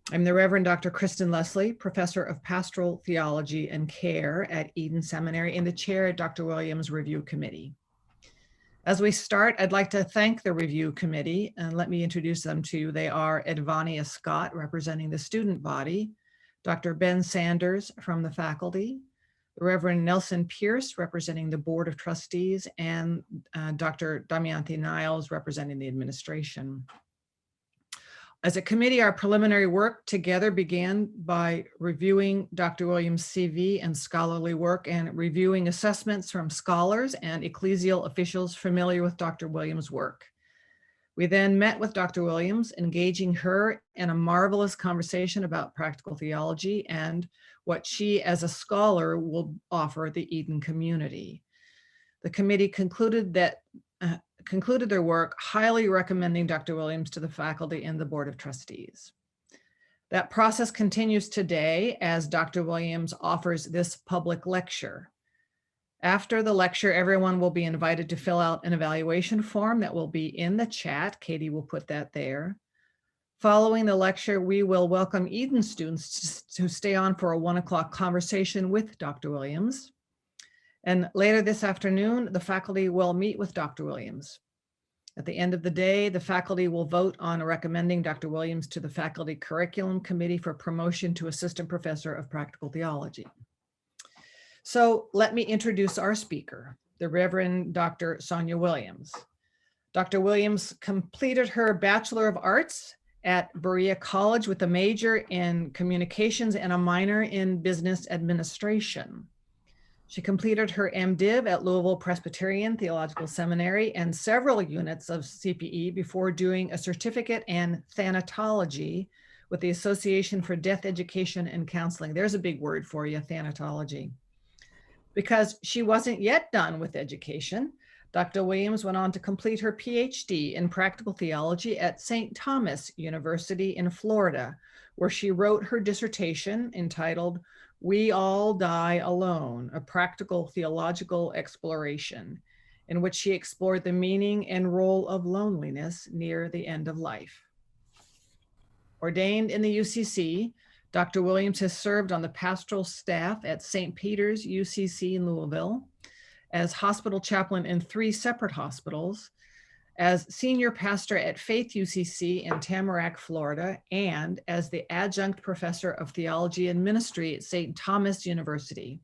I'm the Reverend Dr. Kristen Leslie, Professor of Pastoral Theology and Care at Eden Seminary and the Chair at Dr. Williams' Review Committee. As we start, I'd like to thank the Review Committee, and let me introduce them to you. They are Edvania Scott, representing the student body, Dr. Ben Sanders from the faculty, the Reverend Nelson Pierce, representing the Board of Trustees, and Dr. Damayanti Niles, representing the administration. As a committee, our preliminary work together began by reviewing Dr. Williams' CV and scholarly work and reviewing assessments from scholars and ecclesial officials familiar with Dr. Williams' work. We then met with Dr. Williams, engaging her in a marvelous conversation about practical theology and what she as a scholar will offer the Eden community. The committee concluded their work, highly recommending Dr. Williams to the faculty and the Board of Trustees. That process continues today as Dr. Williams offers this public lecture. After the lecture, everyone will be invited to fill out an evaluation form that will be in the chat. Katie will put that there. Following the lecture, we will welcome Eden students to stay on for a 1 o'clock conversation with Dr. Williams. And later this afternoon, the faculty will meet with Dr. Williams. At the end of the day, the faculty will vote on recommending Dr. Williams to the Faculty Curriculum Committee for promotion to Assistant Professor of Practical Theology. So let me introduce our speaker, the Reverend Dr. Sonja Williams. Dr. Williams completed her Bachelor of Arts at Berea College with a major in communications and a minor in business administration. She completed her MDiv at Louisville Presbyterian Theological Seminary and several units of CPE before doing a certificate in thanatology with the Association for Death Education and Counseling. There's a big word for you, thanatology. Because she wasn't yet done with education, Dr. Williams went on to complete her PhD in practical theology at St. Thomas University in Florida, where she wrote her dissertation entitled We All Die Alone, a Practical Theological Exploration, in which she explored the meaning and role of loneliness near the end of life. Ordained in the UCC, Dr. Williams has served on the pastoral staff at St. Peter's UCC in Louisville, as hospital chaplain in 3 separate hospitals, as senior pastor at Faith UCC in Tamarack, Florida, and as the adjunct professor of theology and ministry at St. Thomas University.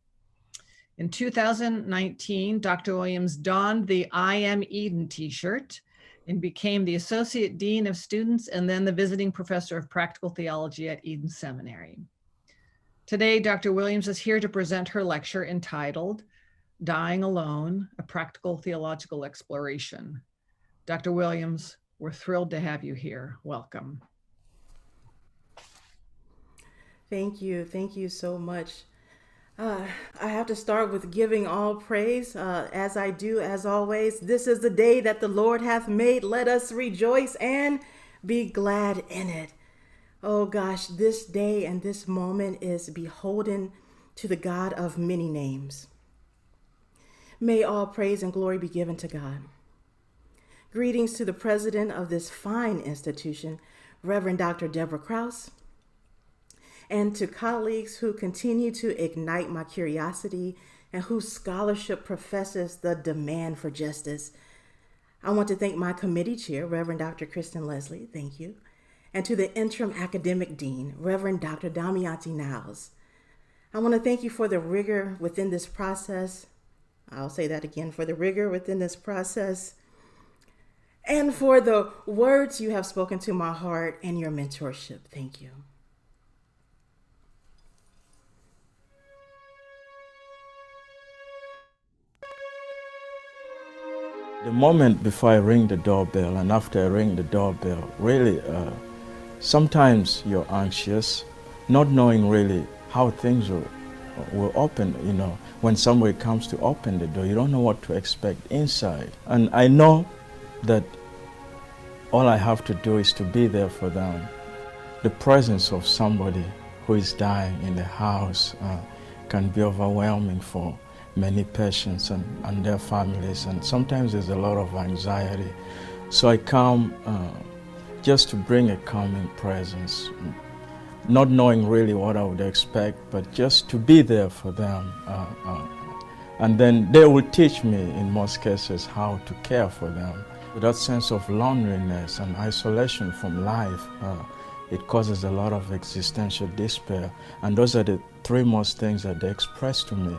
In 2019, Dr. Williams donned the I Am Eden t-shirt and became the associate dean of students and then the visiting professor of practical theology at Eden Seminary. Today, Dr. Williams is here to present her lecture entitled Dying Alone, a Practical Theological Exploration. Dr. Williams, we're thrilled to have you here. Welcome. Thank you so much. I have to start with giving all praise, as I do, as always. This is the day that the Lord hath made. Let us rejoice and be glad in it. Oh gosh, this day and this moment is beholden to the God of many names. May all praise and glory be given to God. Greetings to the president of this fine institution, Reverend Dr. Deborah Krause, and to colleagues who continue to ignite my curiosity and whose scholarship professes the demand for justice. I want to thank my committee chair, Reverend Dr. Kristen Leslie, thank you, and to the interim academic dean, Reverend Dr. Damayanti Niles. I want to thank you for the rigor within this process. I'll say that again, for the rigor within this process, and for the words you have spoken to my heart and your mentorship. Thank you. The moment before I ring the doorbell and after I ring the doorbell, really, sometimes you're anxious, not knowing really how things will open, you know. When somebody comes to open the door, you don't know what to expect inside. And I know that all I have to do is to be there for them. The presence of somebody who is dying in the house can be overwhelming for many patients and their families, and sometimes there's a lot of anxiety. So I come just to bring a calming presence. not knowing really what I would expect, but just to be there for them. And then they will teach me, in most cases, how to care for them. That sense of loneliness and isolation from life, it causes a lot of existential despair. And those are the three most things that they express to me.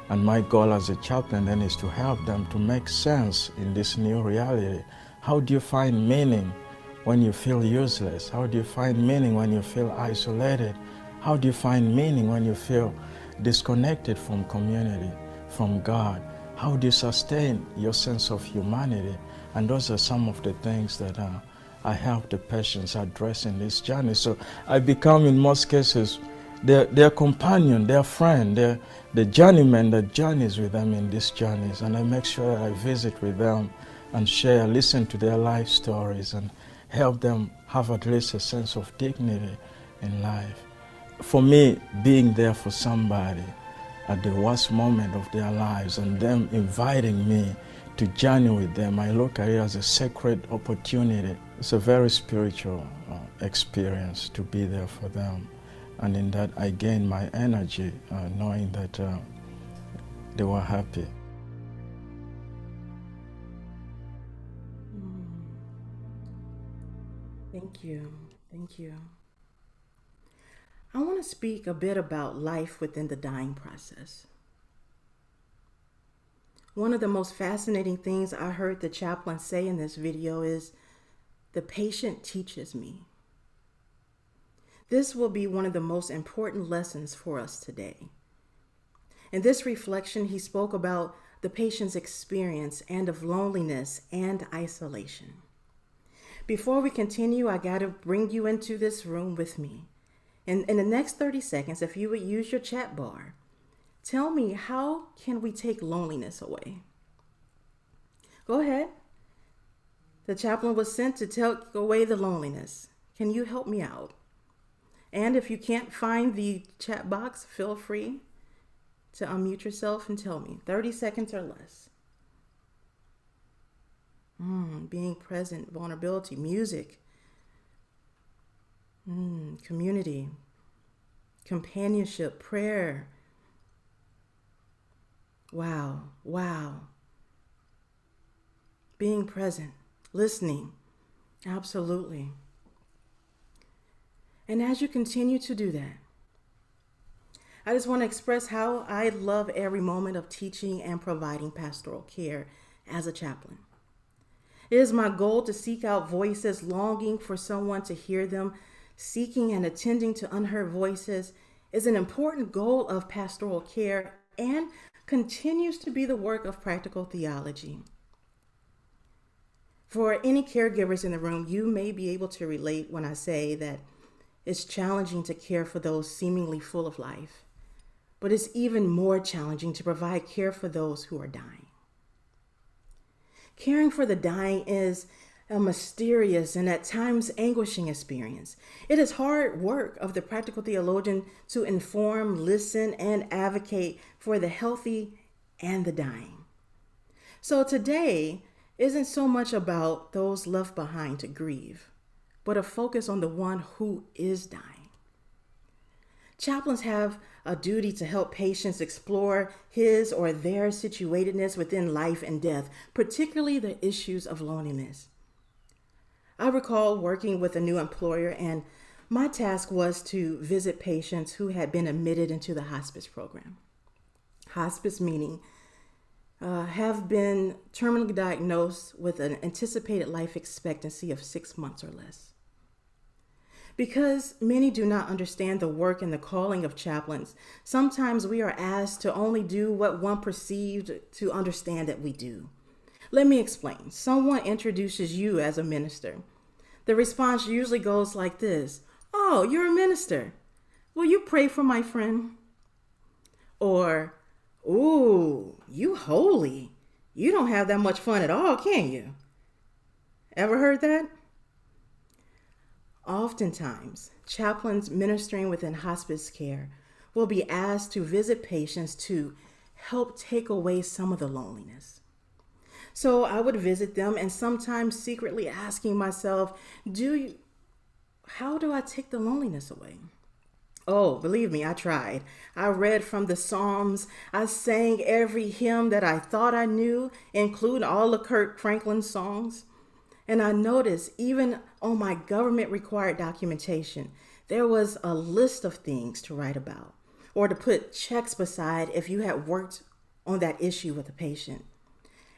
And my goal as a chaplain then is to help them to make sense in this new reality. How do you find meaning when you feel useless? How do you find meaning when you feel isolated? How do you find meaning when you feel disconnected from community, from God? How do you sustain your sense of humanity? And those are some of the things that I help the patients address in this journey. So I become, in most cases, their companion, their friend, the journeyman that journeys with them in these journeys. And I make sure that I visit with them and share, listen to their life stories and help them have at least a sense of dignity in life. For me, being there for somebody at the worst moment of their lives and them inviting me to journey with them, I look at it as a sacred opportunity. It's a very spiritual experience to be there for them. And in that, I gain my energy knowing that they were happy. Thank you. Thank you. I want to speak a bit about life within the dying process. One of the most fascinating things I heard the chaplain say in this video is, "The patient teaches me." This will be one of the most important lessons for us today. In this reflection, he spoke about the patient's experience and of loneliness and isolation. Before we continue, I got to bring you into this room with me. In the next 30 seconds, if you would use your chat bar, tell me, how can we take loneliness away? Go ahead. The chaplain was sent to take away the loneliness. Can you help me out? And if you can't find the chat box, feel free to unmute yourself and tell me. 30 seconds or less. Being present, vulnerability, music, community, companionship, prayer. Wow. Being present, listening, absolutely. And as you continue to do that, I just want to express how I love every moment of teaching and providing pastoral care as a chaplain. It is my goal to seek out voices longing for someone to hear them. Seeking and attending to unheard voices is an important goal of pastoral care and continues to be the work of practical theology. For any caregivers in the room, you may be able to relate when I say that it's challenging to care for those seemingly full of life, but it's even more challenging to provide care for those who are dying. Caring for the dying is a mysterious and at times anguishing experience. It is hard work of the practical theologian to inform, listen, and advocate for the healthy and the dying. So today isn't so much about those left behind to grieve, but a focus on the one who is dying. Chaplains have a duty to help patients explore his or their situatedness within life and death, particularly the issues of loneliness. I recall working with a new employer, and my task was to visit patients who had been admitted into the hospice program. Hospice meaning have been terminally diagnosed with an anticipated life expectancy of 6 months or less. Because many do not understand the work and the calling of chaplains, sometimes we are asked to only do what one perceived to understand that we do. Let me explain. Someone introduces you as a minister. The response usually goes like this: "Oh, you're a minister. Will you pray for my friend?" Or, "Ooh, you holy. You don't have that much fun at all, can you?" Ever heard that? Oftentimes, chaplains ministering within hospice care will be asked to visit patients to help take away some of the loneliness. So I would visit them and sometimes secretly asking myself, how do I take the loneliness away? Oh, believe me, I tried. I read from the Psalms. I sang every hymn that I thought I knew, including all the Kirk Franklin songs. And I noticed even on my government required documentation, there was a list of things to write about or to put checks beside if you had worked on that issue with a patient.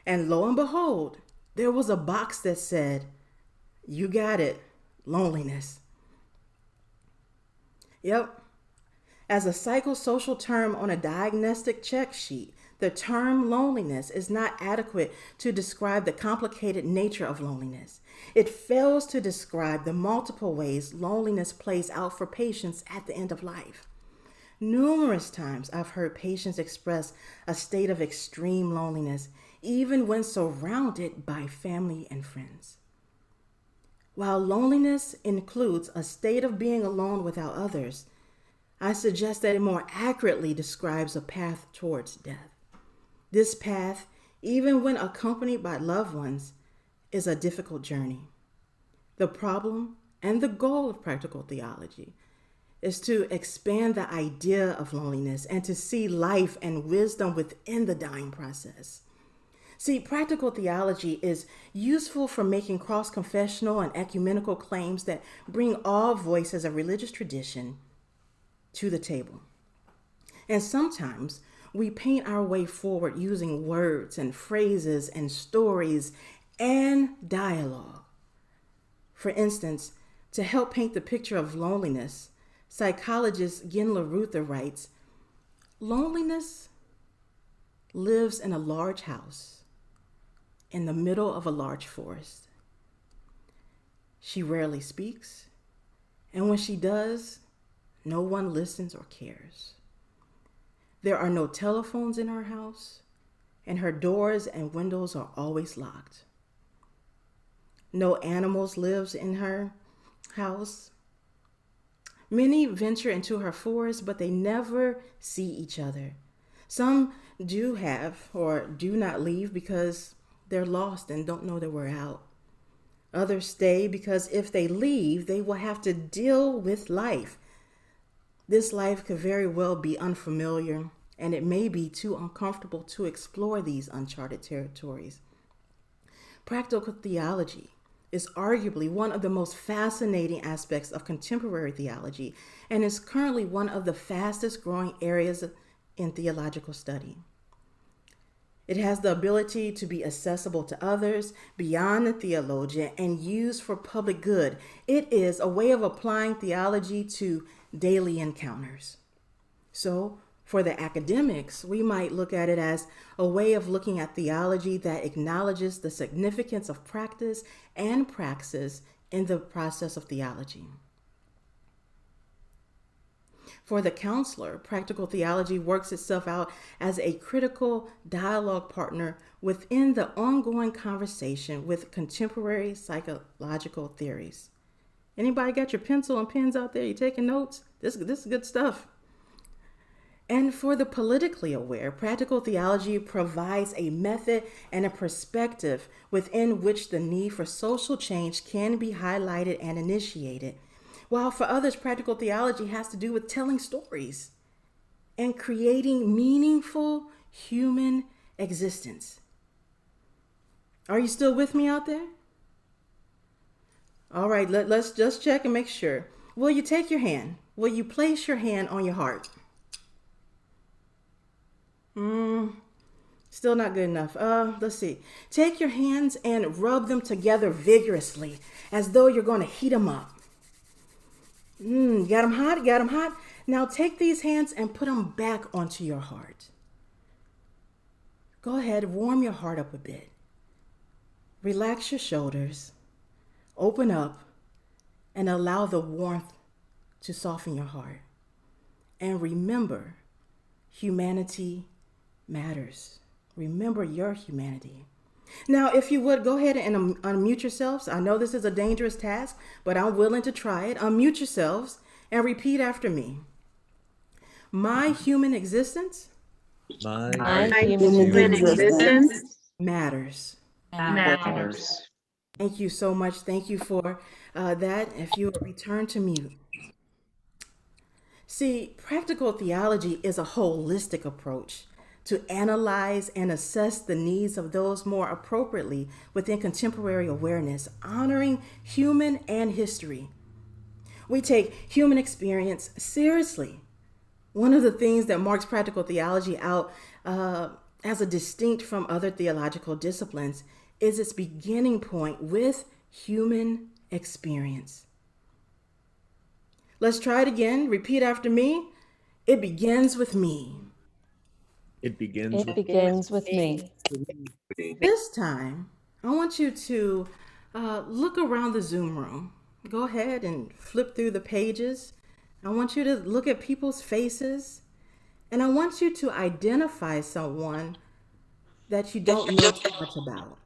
And lo and behold, there was a box that said, "You got it, loneliness." Yep. As a psychosocial term on a diagnostic check sheet, the term loneliness is not adequate to describe the complicated nature of loneliness. It fails to describe the multiple ways loneliness plays out for patients at the end of life. Numerous times I've heard patients express a state of extreme loneliness, even when surrounded by family and friends. While loneliness includes a state of being alone without others, I suggest that it more accurately describes a path towards death. This path, even when accompanied by loved ones, is a difficult journey. The problem and the goal of practical theology is to expand the idea of loneliness and to see life and wisdom within the dying process. See, practical theology is useful for making cross-confessional and ecumenical claims that bring all voices of religious tradition to the table. And sometimes we paint our way forward using words and phrases and stories and dialogue. For instance, to help paint the picture of loneliness, psychologist Ginla Ruther writes, "Loneliness lives in a large house in the middle of a large forest. She rarely speaks, and when she does, no one listens or cares. There are no telephones in her house, and her doors and windows are always locked. No animals lives in her house. Many venture into her forest, but they never see each other. Some do have or do not leave because they're lost and don't know that we're out. Others stay because if they leave, they will have to deal with life. This life could very well be unfamiliar, and it may be too uncomfortable to explore these uncharted territories. Practical theology is arguably one of the most fascinating aspects of contemporary theology and is currently one of the fastest growing areas in theological study. It has the ability to be accessible to others beyond the theologian and used for public good. It is a way of applying theology to daily encounters. So, for the academics, we might look at it as a way of looking at theology that acknowledges the significance of practice and praxis in the process of theology. For the counselor, practical theology works itself out as a critical dialogue partner within the ongoing conversation with contemporary psychological theories. Anybody got your pencil and pens out there? You taking notes? This is good stuff. And for the politically aware, practical theology provides a method and a perspective within which the need for social change can be highlighted and initiated. While for others, practical theology has to do with telling stories and creating meaningful human existence. Are you still with me out there? All right, let's just check and make sure. Will you take your hand? Will you place your hand on your heart? Still not good enough. Let's see. Take your hands and rub them together vigorously as though you're going to heat them up. Got them hot? Got them hot? Now take these hands and put them back onto your heart. Go ahead, warm your heart up a bit. Relax your shoulders. Open up and allow the warmth to soften your heart. And remember, humanity matters. Remember your humanity. Now, if you would, go ahead and unmute yourselves. I know this is a dangerous task, but I'm willing to try it. Unmute yourselves and repeat after me. My human existence My human existence matters. matters. Thank you so much. Thank you for that. If you would return to mute. See, practical theology is a holistic approach to analyze and assess the needs of those more appropriately within contemporary awareness, honoring human and history. We take human experience seriously. One of the things that marks practical theology out as a distinct from other theological disciplines is its beginning point with human experience. Let's try it again. Repeat after me. It begins with me. It begins with me. This time, I want you to look around the Zoom room. Go ahead and flip through the pages. I want you to look at people's faces. And I want you to identify someone that you don't know too much about.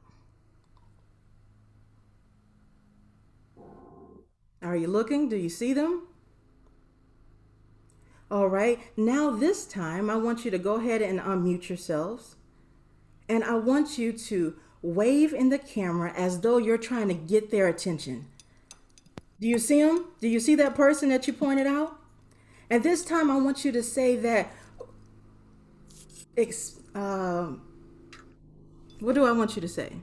Are you looking? Do you see them? All right. Now this time, I want you to go ahead and unmute yourselves. And I want you to wave in the camera as though you're trying to get their attention. Do you see them? Do you see that person that you pointed out? And this time, I want you to say that, what do I want you to say?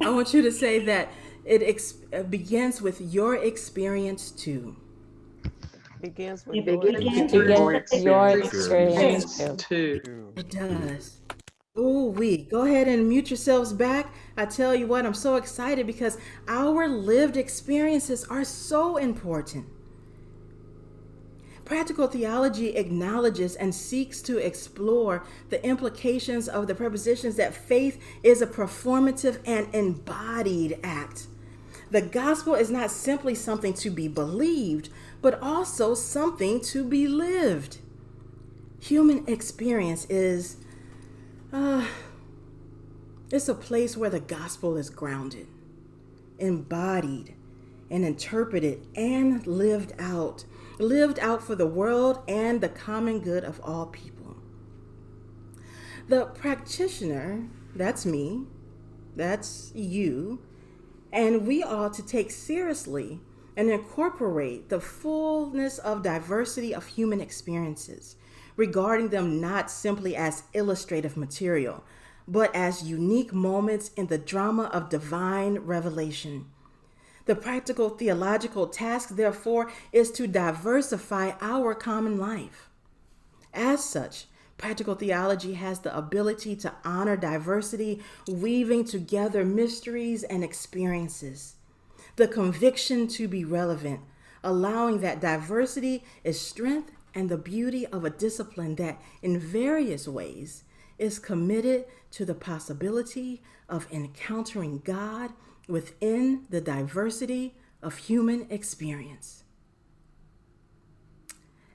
I want you to say that it begins with your experience too. Begins with your experience too. It does. Ooh, go ahead and mute yourselves back. I tell you what, I'm so excited because our lived experiences are so important. Practical theology acknowledges and seeks to explore the implications of the prepositions that faith is a performative and embodied act. The gospel is not simply something to be believed, but also something to be lived. Human experience is it's a place where the gospel is grounded, embodied, and interpreted and lived out for the world and the common good of all people. The practitioner, that's me, that's you, and we ought to take seriously and incorporate the fullness of diversity of human experiences, regarding them not simply as illustrative material, but as unique moments in the drama of divine revelation. The practical theological task, therefore, is to diversify our common life. As such, practical theology has the ability to honor diversity, weaving together mysteries and experiences. The conviction to be relevant, allowing that diversity is strength and the beauty of a discipline that, in various ways, is committed to the possibility of encountering God within the diversity of human experience.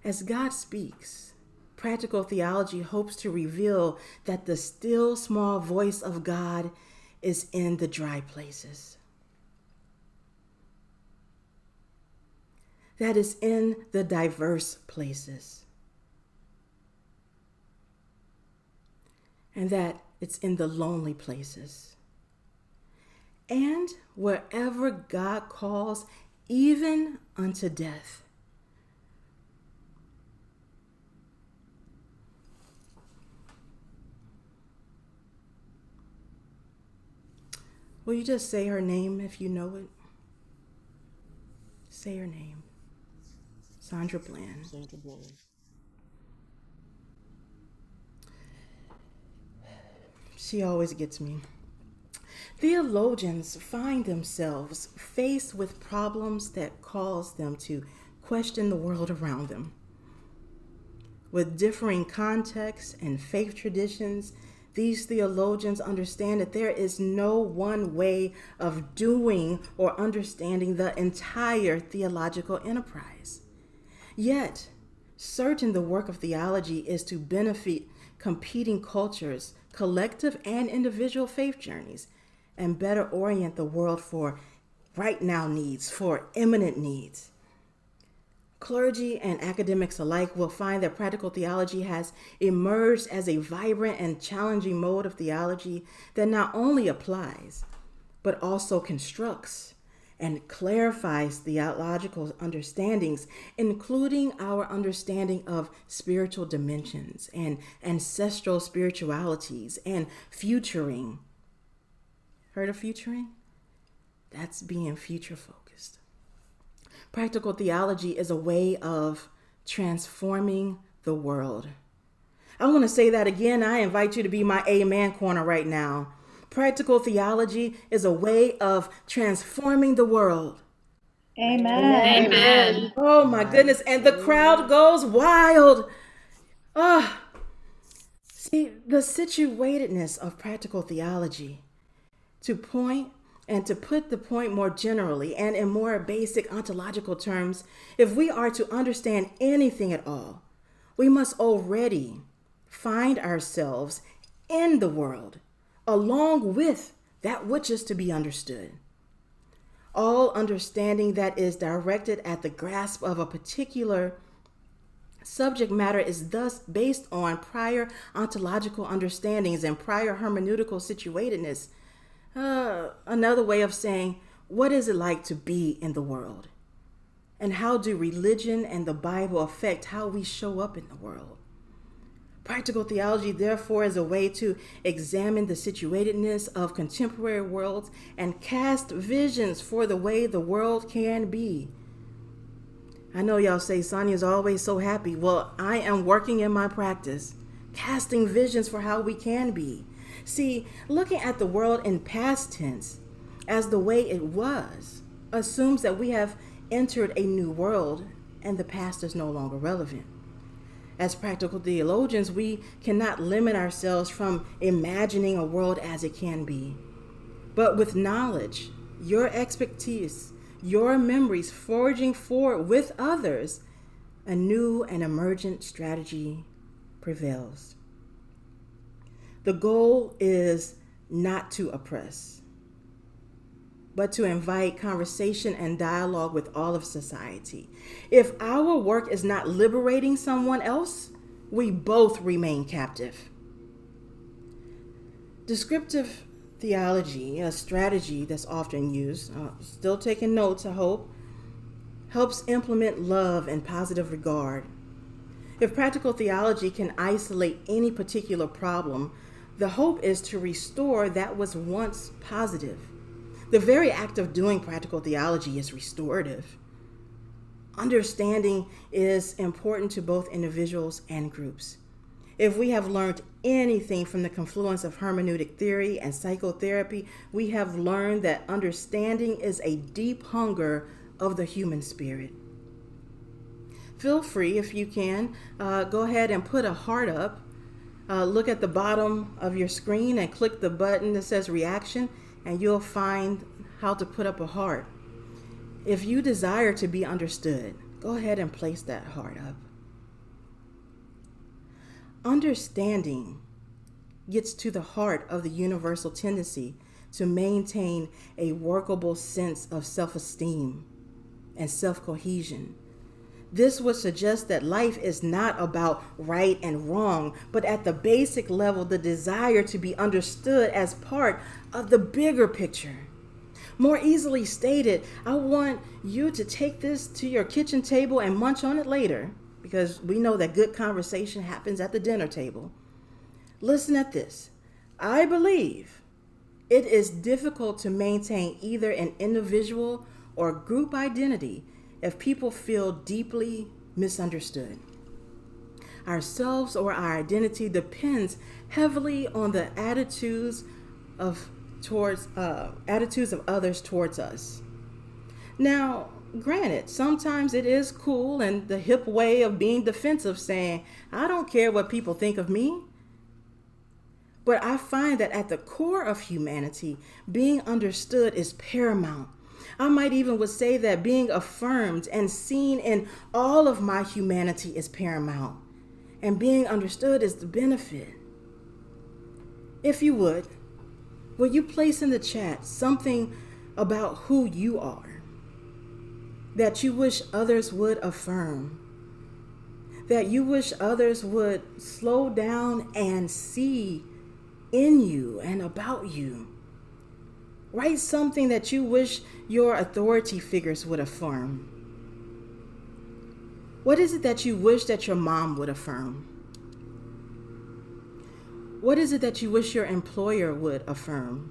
As God speaks, practical theology hopes to reveal that the still small voice of God is in the dry places. That is in the diverse places. And that it's in the lonely places. And wherever God calls, even unto death. Will you just say her name if you know it? Say her name. Sonja Bland. She always gets me. Theologians find themselves faced with problems that cause them to question the world around them. With differing contexts and faith traditions, these theologians understand that there is no one way of doing or understanding the entire theological enterprise. Yet, certain the work of theology is to benefit competing cultures, collective and individual faith journeys, and better orient the world for right now needs, for imminent needs. Clergy and academics alike will find that practical theology has emerged as a vibrant and challenging mode of theology that not only applies, but also constructs and clarifies theological understandings, including our understanding of spiritual dimensions and ancestral spiritualities and futuring. Heard of futuring? That's being future focused. Practical theology is a way of transforming the world. I want to say that again. I invite you to be my amen corner right now. Practical theology is a way of transforming the world. Amen. Amen. Oh my goodness. And the crowd goes wild. See, the situatedness of practical theology to point and to put the point more generally and in more basic ontological terms, if we are to understand anything at all, we must already find ourselves in the world along with that which is to be understood. All understanding that is directed at the grasp of a particular subject matter is thus based on prior ontological understandings and prior hermeneutical situatedness. Another way of saying, what is it like to be in the world? And how do religion and the Bible affect how we show up in the world? Practical theology, therefore, is a way to examine the situatedness of contemporary worlds and cast visions for the way the world can be. I know y'all say Sonja's always so happy. Well, I am working in my practice, casting visions for how we can be. See, looking at the world in past tense as the way it was assumes that we have entered a new world and the past is no longer relevant. As practical theologians, we cannot limit ourselves from imagining a world as it can be. But with knowledge, your expertise, your memories forging forward with others, a new and emergent strategy prevails. The goal is not to oppress, but to invite conversation and dialogue with all of society. If our work is not liberating someone else, we both remain captive. Descriptive theology, a strategy that's often used, still taking notes, I hope, helps implement love and positive regard. If practical theology can isolate any particular problem, the hope is to restore that was once positive. The very act of doing practical theology is restorative. Understanding is important to both individuals and groups. If we have learned anything from the confluence of hermeneutic theory and psychotherapy, we have learned that understanding is a deep hunger of the human spirit. Feel free, if you can, go ahead and put a heart up. Look at the bottom of your screen and click the button that says reaction, and you'll find how to put up a heart. If you desire to be understood, go ahead and place that heart up. Understanding gets to the heart of the universal tendency to maintain a workable sense of self-esteem and self-cohesion. This would suggest that life is not about right and wrong, but at the basic level, the desire to be understood as part of the bigger picture. More easily stated, I want you to take this to your kitchen table and munch on it later, because we know that good conversation happens at the dinner table. Listen at this. I believe it is difficult to maintain either an individual or group identity if people feel deeply misunderstood. Ourselves or our identity depends heavily on the attitudes of others towards us. Now, granted, sometimes it is cool and the hip way of being defensive, saying, I don't care what people think of me. But I find that at the core of humanity, being understood is paramount. I might even would say that being affirmed and seen in all of my humanity is paramount, and being understood is the benefit. If you would you place in the chat something about who you are that you wish others would affirm, that you wish others would slow down and see in you and about you? Write something that you wish your authority figures would affirm. What is it that you wish that your mom would affirm? What is it that you wish your employer would affirm?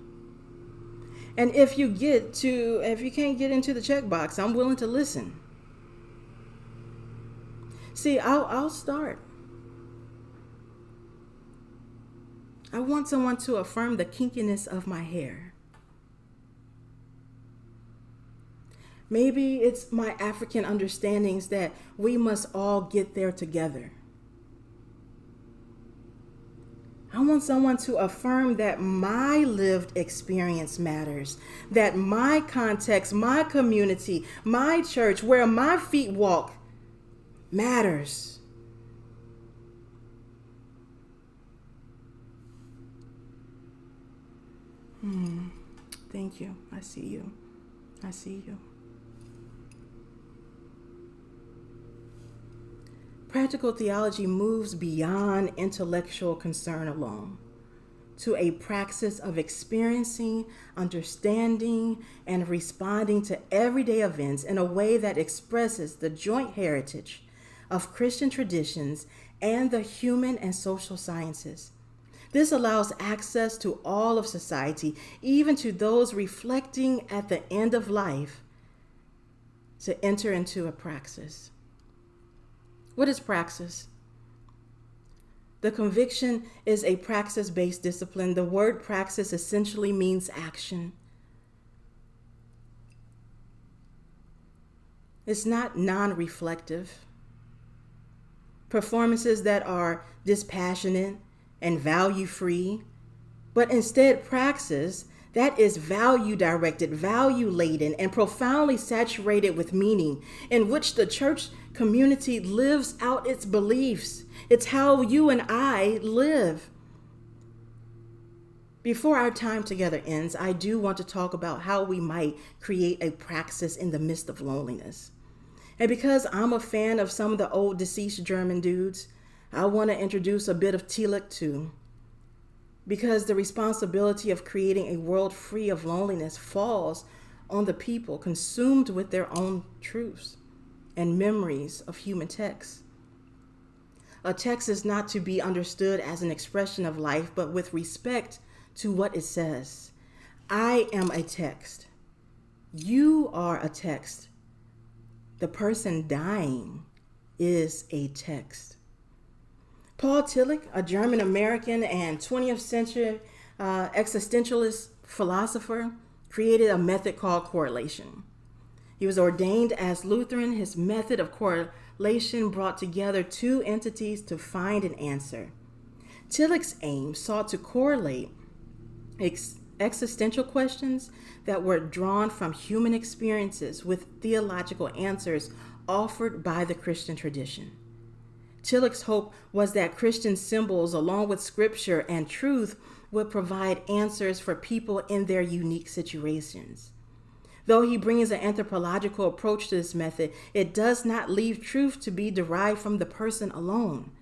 And if you can't get into the checkbox, I'm willing to listen. See, I'll start. I want someone to affirm the kinkiness of my hair. Maybe it's my African understandings that we must all get there together. I want someone to affirm that my lived experience matters, that my context, my community, my church, where my feet walk matters. Thank you. I see you. I see you. Practical theology moves beyond intellectual concern alone to a praxis of experiencing, understanding, and responding to everyday events in a way that expresses the joint heritage of Christian traditions and the human and social sciences. This allows access to all of society, even to those reflecting at the end of life, to enter into a praxis. What is praxis? The conviction is a praxis-based discipline. The word praxis essentially means action. It's not non-reflective. Performances that are dispassionate and value-free, but instead praxis that is value-directed, value-laden, and profoundly saturated with meaning, in which the church community lives out its beliefs. It's how you and I live. Before our time together ends, I do want to talk about how we might create a praxis in the midst of loneliness. And because I'm a fan of some of the old deceased German dudes, I want to introduce a bit of Tillich too. Because the responsibility of creating a world free of loneliness falls on the people consumed with their own truths and memories of human texts. A text is not to be understood as an expression of life, but with respect to what it says. I am a text. You are a text. The person dying is a text. Paul Tillich, a German-American and 20th century existentialist philosopher, created a method called correlation. He was ordained as Lutheran. His method of correlation brought together two entities to find an answer. Tillich's aim sought to correlate existential questions that were drawn from human experiences with theological answers offered by the Christian tradition. Tillich's hope was that Christian symbols, along with scripture and truth, would provide answers for people in their unique situations. Though he brings an anthropological approach to this method, it does not leave truth to be derived from the person alone.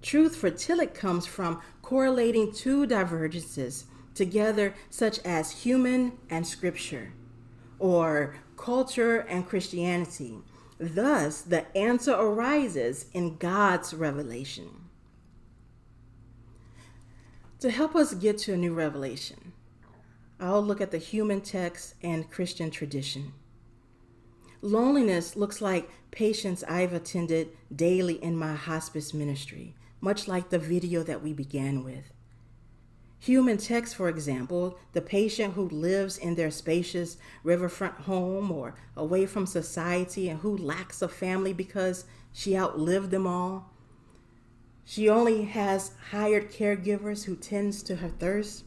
Truth for Tillich comes from correlating two divergences together, such as human and scripture, or culture and Christianity. Thus, the answer arises in God's revelation. To help us get to a new revelation, I'll look at the human text and Christian tradition. Loneliness looks like patients I've attended daily in my hospice ministry, much like the video that we began with. Human text, for example, the patient who lives in their spacious riverfront home or away from society and who lacks a family because she outlived them all. She only has hired caregivers who tends to her thirst.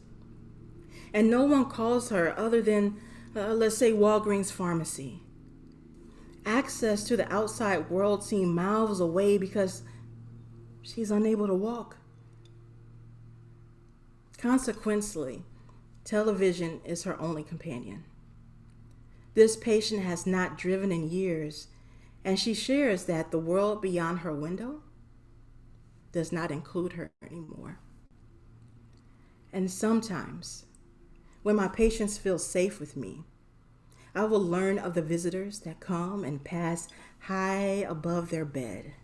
And no one calls her other than, let's say, Walgreens Pharmacy. Access to the outside world seems miles away because she's unable to walk. Consequently, television is her only companion. This patient has not driven in years, and she shares that the world beyond her window does not include her anymore. And sometimes when my patients feel safe with me. I will learn of the visitors that come and pass high above their bed.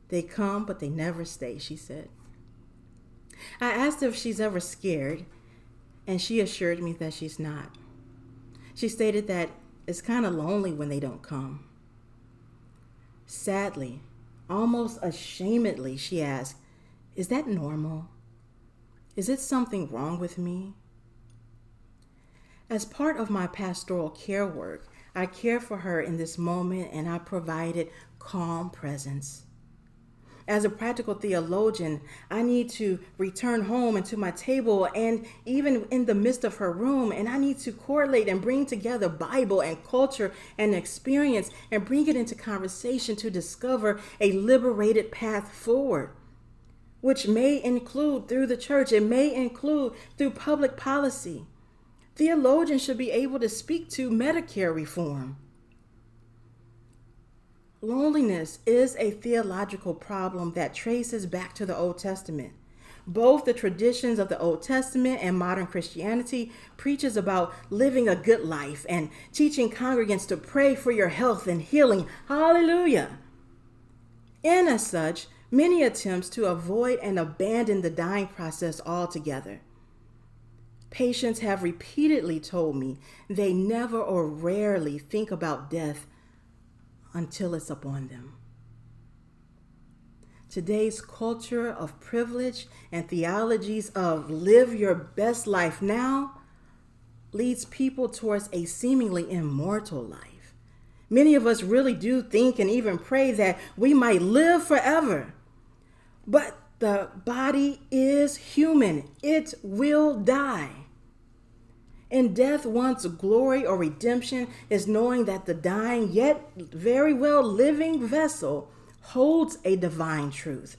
They come, but they never stay, she said. I asked her if she's ever scared, and she assured me that she's not. She stated that it's kind of lonely when they don't come. Sadly, almost ashamedly, she asked, "Is that normal? Is it something wrong with me?" As part of my pastoral care work, I care for her in this moment, and I provided calm presence. As a practical theologian, I need to return home and to my table and even in the midst of her room, and I need to correlate and bring together Bible and culture and experience and bring it into conversation to discover a liberated path forward, which may include through the church, it may include through public policy. Theologians should be able to speak to Medicare reform. Loneliness is a theological problem that traces back to the Old Testament. Both the traditions of the Old Testament and modern Christianity preaches about living a good life and teaching congregants to pray for your health and healing. Hallelujah. And as such, many attempts to avoid and abandon the dying process altogether. Patients have repeatedly told me they never or rarely think about death until it's upon them. Today's culture of privilege and theologies of live your best life now leads people towards a seemingly immortal life. Many of us really do think and even pray that we might live forever. But the body is human. It will die. In death, one's glory or redemption is knowing that the dying yet very well living vessel holds a divine truth.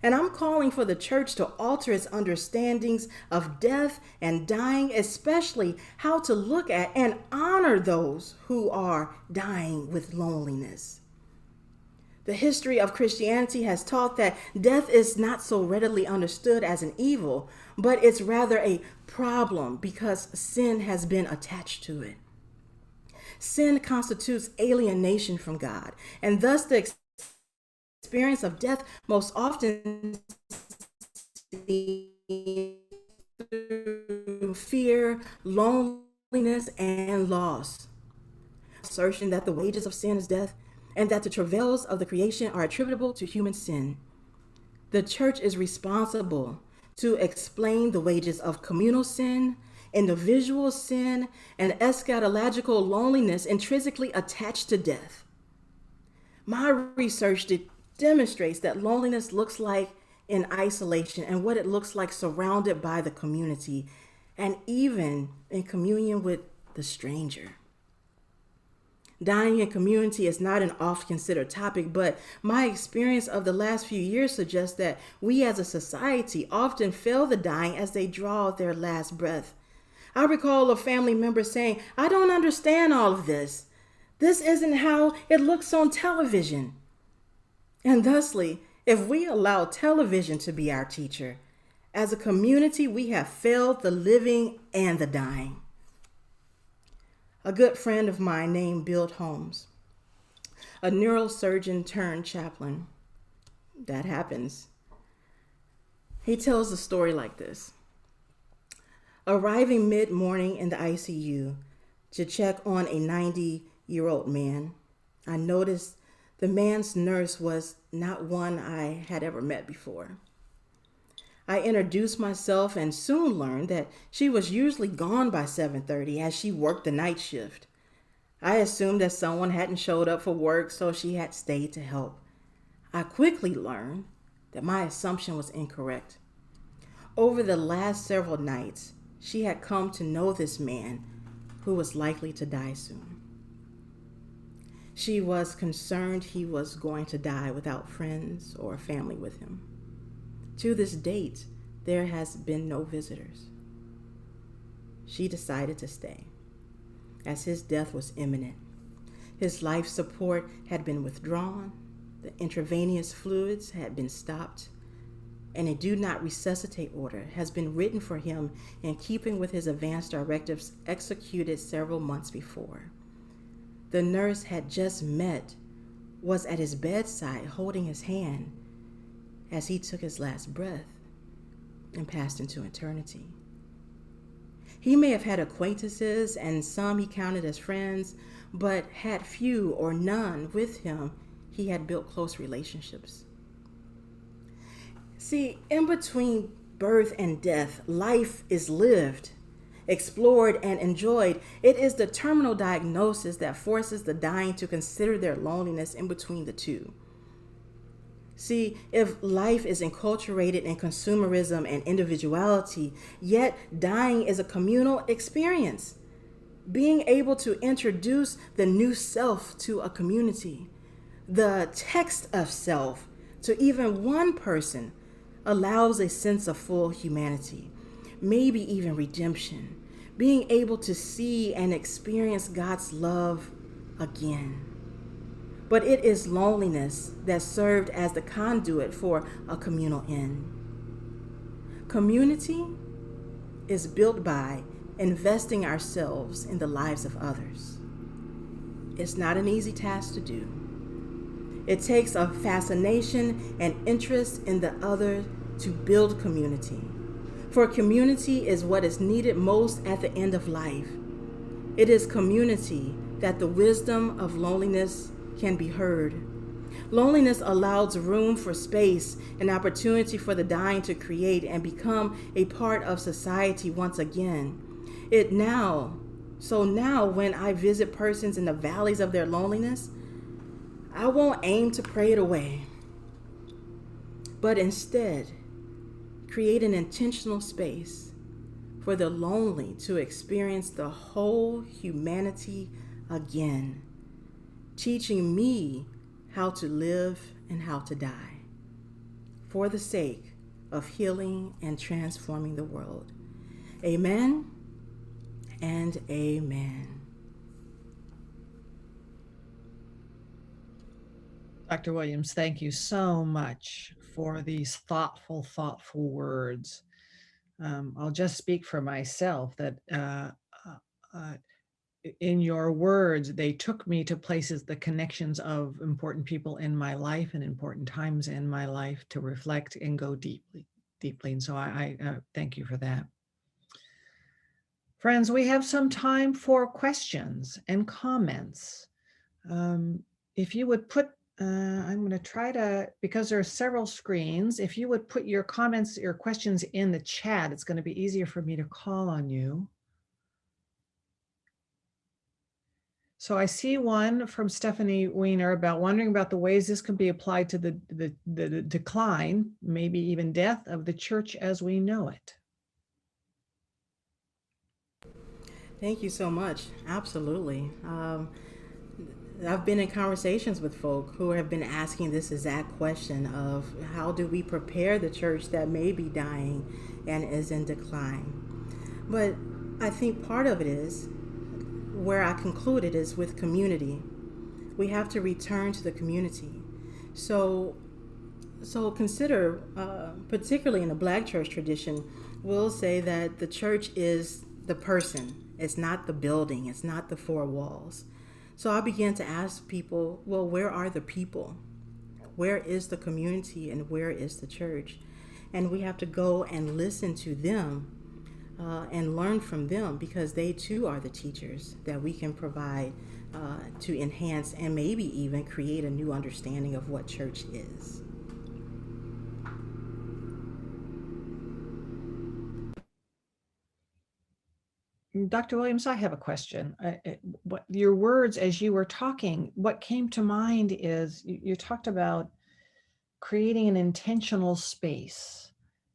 And I'm calling for the church to alter its understandings of death and dying, especially how to look at and honor those who are dying with loneliness. The history of Christianity has taught that death is not so readily understood as an evil, but it's rather a problem because sin has been attached to it. Sin constitutes alienation from God, and thus the experience of death most often through fear, loneliness, and loss. Assertion that the wages of sin is death, and that the travails of the creation are attributable to human sin. The church is responsible to explain the wages of communal sin, individual sin, and eschatological loneliness intrinsically attached to death. My research demonstrates that loneliness looks like in isolation and what it looks like surrounded by the community and even in communion with the stranger. Dying in community is not an oft-considered topic, but my experience of the last few years suggests that we as a society often fail the dying as they draw their last breath. I recall a family member saying, "I don't understand all of this. This isn't how it looks on television." And thusly, if we allow television to be our teacher, as a community, we have failed the living and the dying. A good friend of mine named Bill Holmes, a neurosurgeon turned chaplain. That happens. He tells the story like this. Arriving mid-morning in the ICU to check on a 90-year-old man, I noticed the man's nurse was not one I had ever met before. I introduced myself and soon learned that she was usually gone by 7:30 as she worked the night shift. I assumed that someone hadn't showed up for work, so she had stayed to help. I quickly learned that my assumption was incorrect. Over the last several nights, she had come to know this man who was likely to die soon. She was concerned he was going to die without friends or family with him. To this date, there has been no visitors. She decided to stay, as his death was imminent. His life support had been withdrawn, the intravenous fluids had been stopped, and a do not resuscitate order has been written for him in keeping with his advance directives executed several months before. The nurse had just met was at his bedside holding his hand as he took his last breath and passed into eternity. He may have had acquaintances and some he counted as friends, but had few or none with him. He had built close relationships. See, in between birth and death, life is lived, explored, and enjoyed. It is the terminal diagnosis that forces the dying to consider their loneliness in between the two. See, if life is enculturated in consumerism and individuality, yet dying is a communal experience. Being able to introduce the new self to a community, the text of self to even one person, allows a sense of full humanity, maybe even redemption, being able to see and experience God's love again. But it is loneliness that served as the conduit for a communal end. Community is built by investing ourselves in the lives of others. It's not an easy task to do. It takes a fascination and interest in the other to build community. For community is what is needed most at the end of life. It is community that the wisdom of loneliness can be heard. Loneliness allows room for space and opportunity for the dying to create and become a part of society once again. So now when I visit persons in the valleys of their loneliness, I won't aim to pray it away, but instead create an intentional space for the lonely to experience the whole humanity again, teaching me how to live and how to die for the sake of healing and transforming the world. Amen and amen. Dr. Williams, thank you so much for these thoughtful words. I'll just speak for myself that in your words, they took me to places, the connections of important people in my life and important times in my life to reflect and go deeply. And so I thank you for that. Friends, we have some time for questions and comments. If you would put, I'm going to try to, because there are several screens, if you would put your comments, your questions in the chat, it's going to be easier for me to call on you. So I see one from Stephanie Weiner about wondering about the ways this can be applied to the decline, maybe even death of the church as we know it. Thank you so much. Absolutely. I've been in conversations with folk who have been asking this exact question of how do we prepare the church that may be dying and is in decline? But I think part of it is, where I concluded, is with community. We have to return to the community. So consider, particularly in the Black church tradition, we'll say that the church is the person. It's not the building. It's not the four walls. So I began to ask people, well, where are the people? Where is the community and where is the church? And we have to go and listen to them and learn from them, because they too are the teachers that we can provide to enhance and maybe even create a new understanding of what church is. Dr. Williams, I have a question. What your words as you were talking, what came to mind is you talked about creating an intentional space,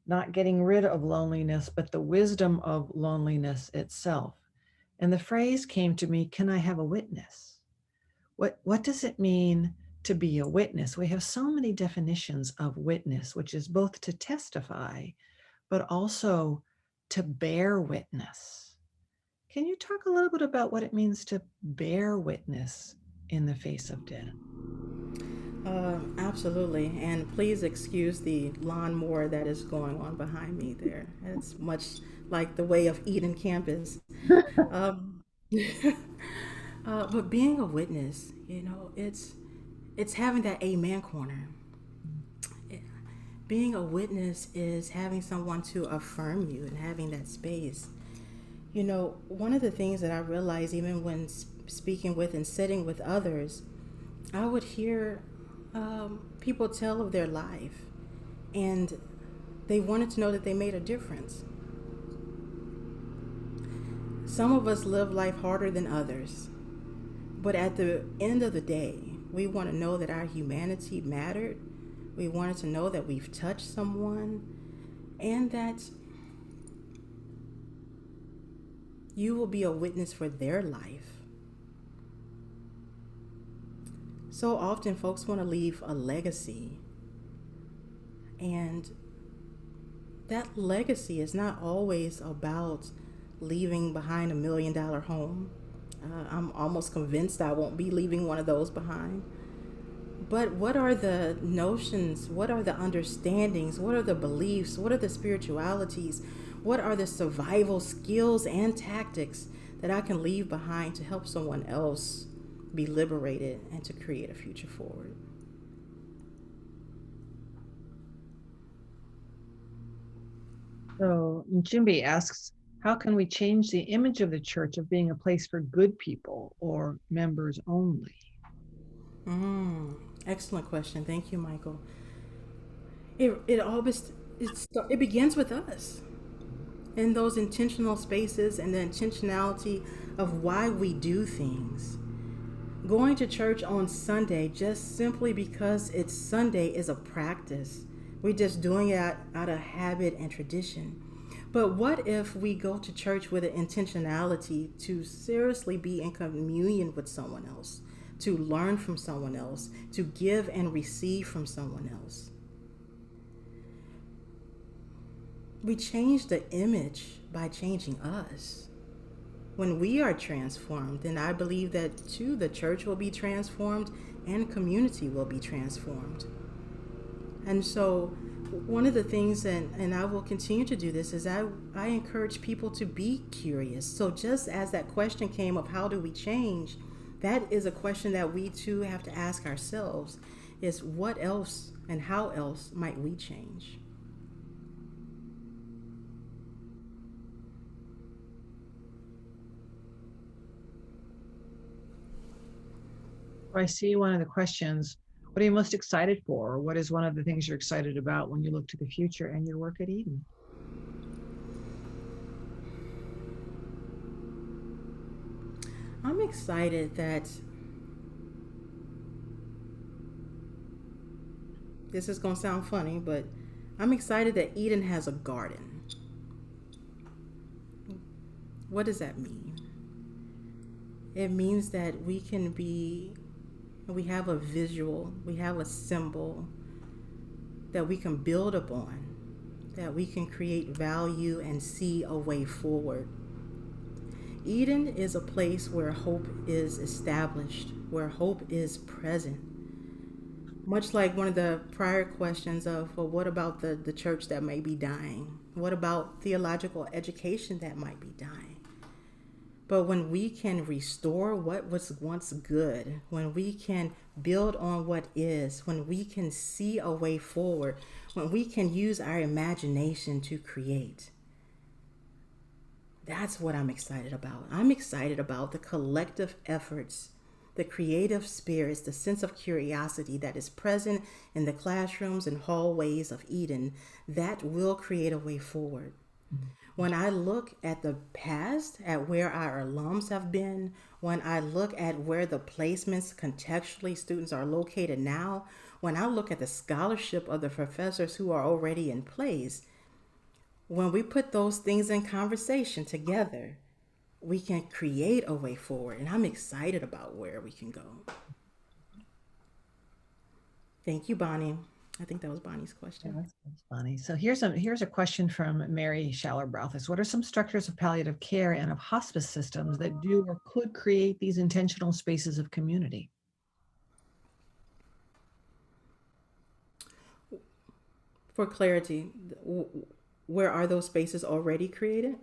not getting rid of loneliness, but the wisdom of loneliness itself. And the phrase came to me, can I have a witness? What does it mean to be a witness? We have so many definitions of witness, which is both to testify, but also to bear witness. Can you talk a little bit about what it means to bear witness in the face of death? Absolutely. And please excuse the lawnmower that is going on behind me there. It's much like the way of Eden campus. Um, but being a witness, it's having that amen corner. Being a witness is having someone to affirm you and having that space. One of the things that I realized, even when speaking with and sitting with others, I would hear people tell of their life, and they wanted to know that they made a difference. Some of us live life harder than others, but at the end of the day, we want to know that our humanity mattered. We wanted to know that we've touched someone, and that you will be a witness for their life. So often folks want to leave a legacy, and that legacy is not always about leaving behind $1 million home. I'm almost convinced I won't be leaving one of those behind. But what are the notions? What are the understandings? What are the beliefs? What are the spiritualities? What are the survival skills and tactics that I can leave behind to help someone else be liberated and to create a future forward? So Njimbi asks, how can we change the image of the church of being a place for good people or members only? Excellent question. Thank you, Michael. It begins with us in those intentional spaces and the intentionality of why we do things. Going to church on Sunday just simply because it's Sunday is a practice. We're just doing it out of habit and tradition. But what if we go to church with an intentionality to seriously be in communion with someone else, to learn from someone else, to give and receive from someone else? We change the image by changing us. When we are transformed, then I believe that too the church will be transformed and community will be transformed. And so one of the things, and I will continue to do this, is I encourage people to be curious. So just as that question came of how do we change, that is a question that we too have to ask ourselves, is what else and how else might we change? I see one of the questions, what are you most excited for? Or what is one of the things you're excited about when you look to the future and your work at Eden? I'm excited that this is going to sound funny, but I'm excited that Eden has a garden. What does that mean? It means that we have a visual, we have a symbol that we can build upon, that we can create value and see a way forward. Eden is a place where hope is established, where hope is present. Much like one of the prior questions of, well, what about the church that may be dying? What about theological education that might be dying? But when we can restore what was once good, when we can build on what is, when we can see a way forward, when we can use our imagination to create, that's what I'm excited about. I'm excited about the collective efforts, the creative spirits, the sense of curiosity that is present in the classrooms and hallways of Eden that will create a way forward. When I look at the past, at where our alums have been, when I look at where the placements contextually students are located now, when I look at the scholarship of the professors who are already in place, when we put those things in conversation together, we can create a way forward. And I'm excited about where we can go. Thank you, Bonnie. I think that was Bonnie's question. Yeah, that's funny. So here's a question from Mary Schaller-Brauthis. What are some structures of palliative care and of hospice systems that do or could create these intentional spaces of community? for clarity, where are those spaces already created?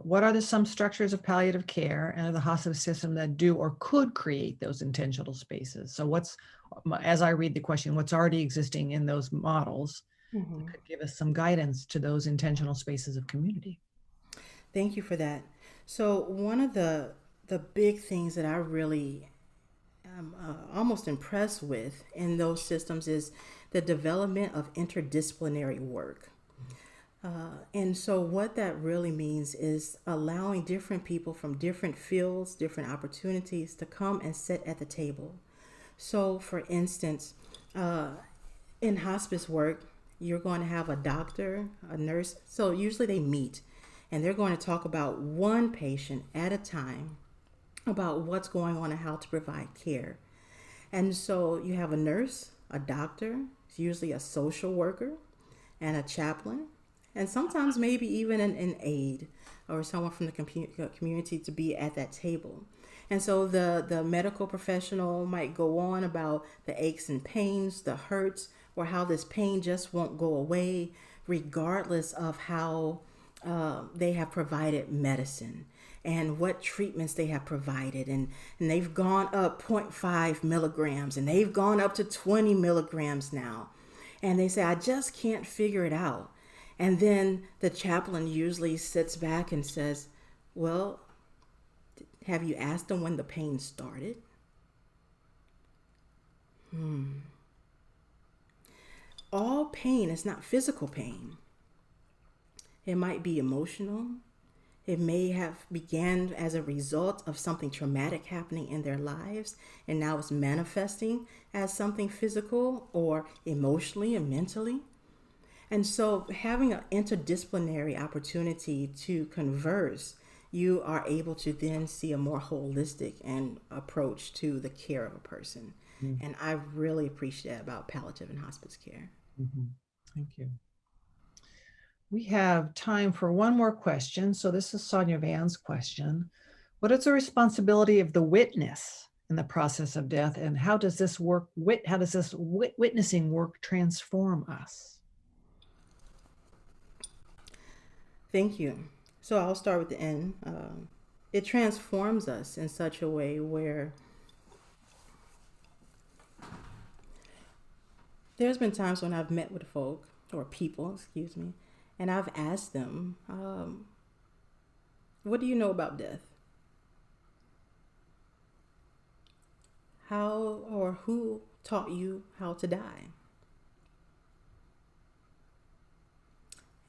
What are the some structures of palliative care and of the hospice system that do or could create those intentional spaces? So as I read the question, what's already existing in those models that could give us some guidance to those intentional spaces of community? Thank you for that. So one of the big things that I really am almost impressed with in those systems is the development of interdisciplinary work. And so what that really means is allowing different people from different fields, different opportunities to come and sit at the table. So for instance, in hospice work, you're going to have a doctor, a nurse. So usually they meet and they're going to talk about one patient at a time about what's going on and how to provide care. And so you have a nurse, a doctor, usually a social worker, and a chaplain, and sometimes maybe even an aide or someone from the community to be at that table. And so the medical professional might go on about the aches and pains, the hurts, or how this pain just won't go away regardless of how they have provided medicine and what treatments they have provided. And they've gone up 0.5 milligrams and they've gone up to 20 milligrams now. And they say, I just can't figure it out. And then the chaplain usually sits back and says, well, have you asked them when the pain started? All pain is not physical pain. It might be emotional. It may have began as a result of something traumatic happening in their lives, and now it's manifesting as something physical or emotionally and mentally. And so having an interdisciplinary opportunity to converse, you are able to then see a more holistic and approach to the care of a person. And I really appreciate that about palliative and hospice care. Thank you. We have time for one more question. So this is Sonja Van's question. What is the responsibility of the witness in the process of death, and how does this work? How does this witnessing work transform us? Thank you. So I'll start with the end. It transforms us in such a way where there's been times when I've met with folk or people, excuse me, and I've asked them, what do you know about death? How or who taught you how to die?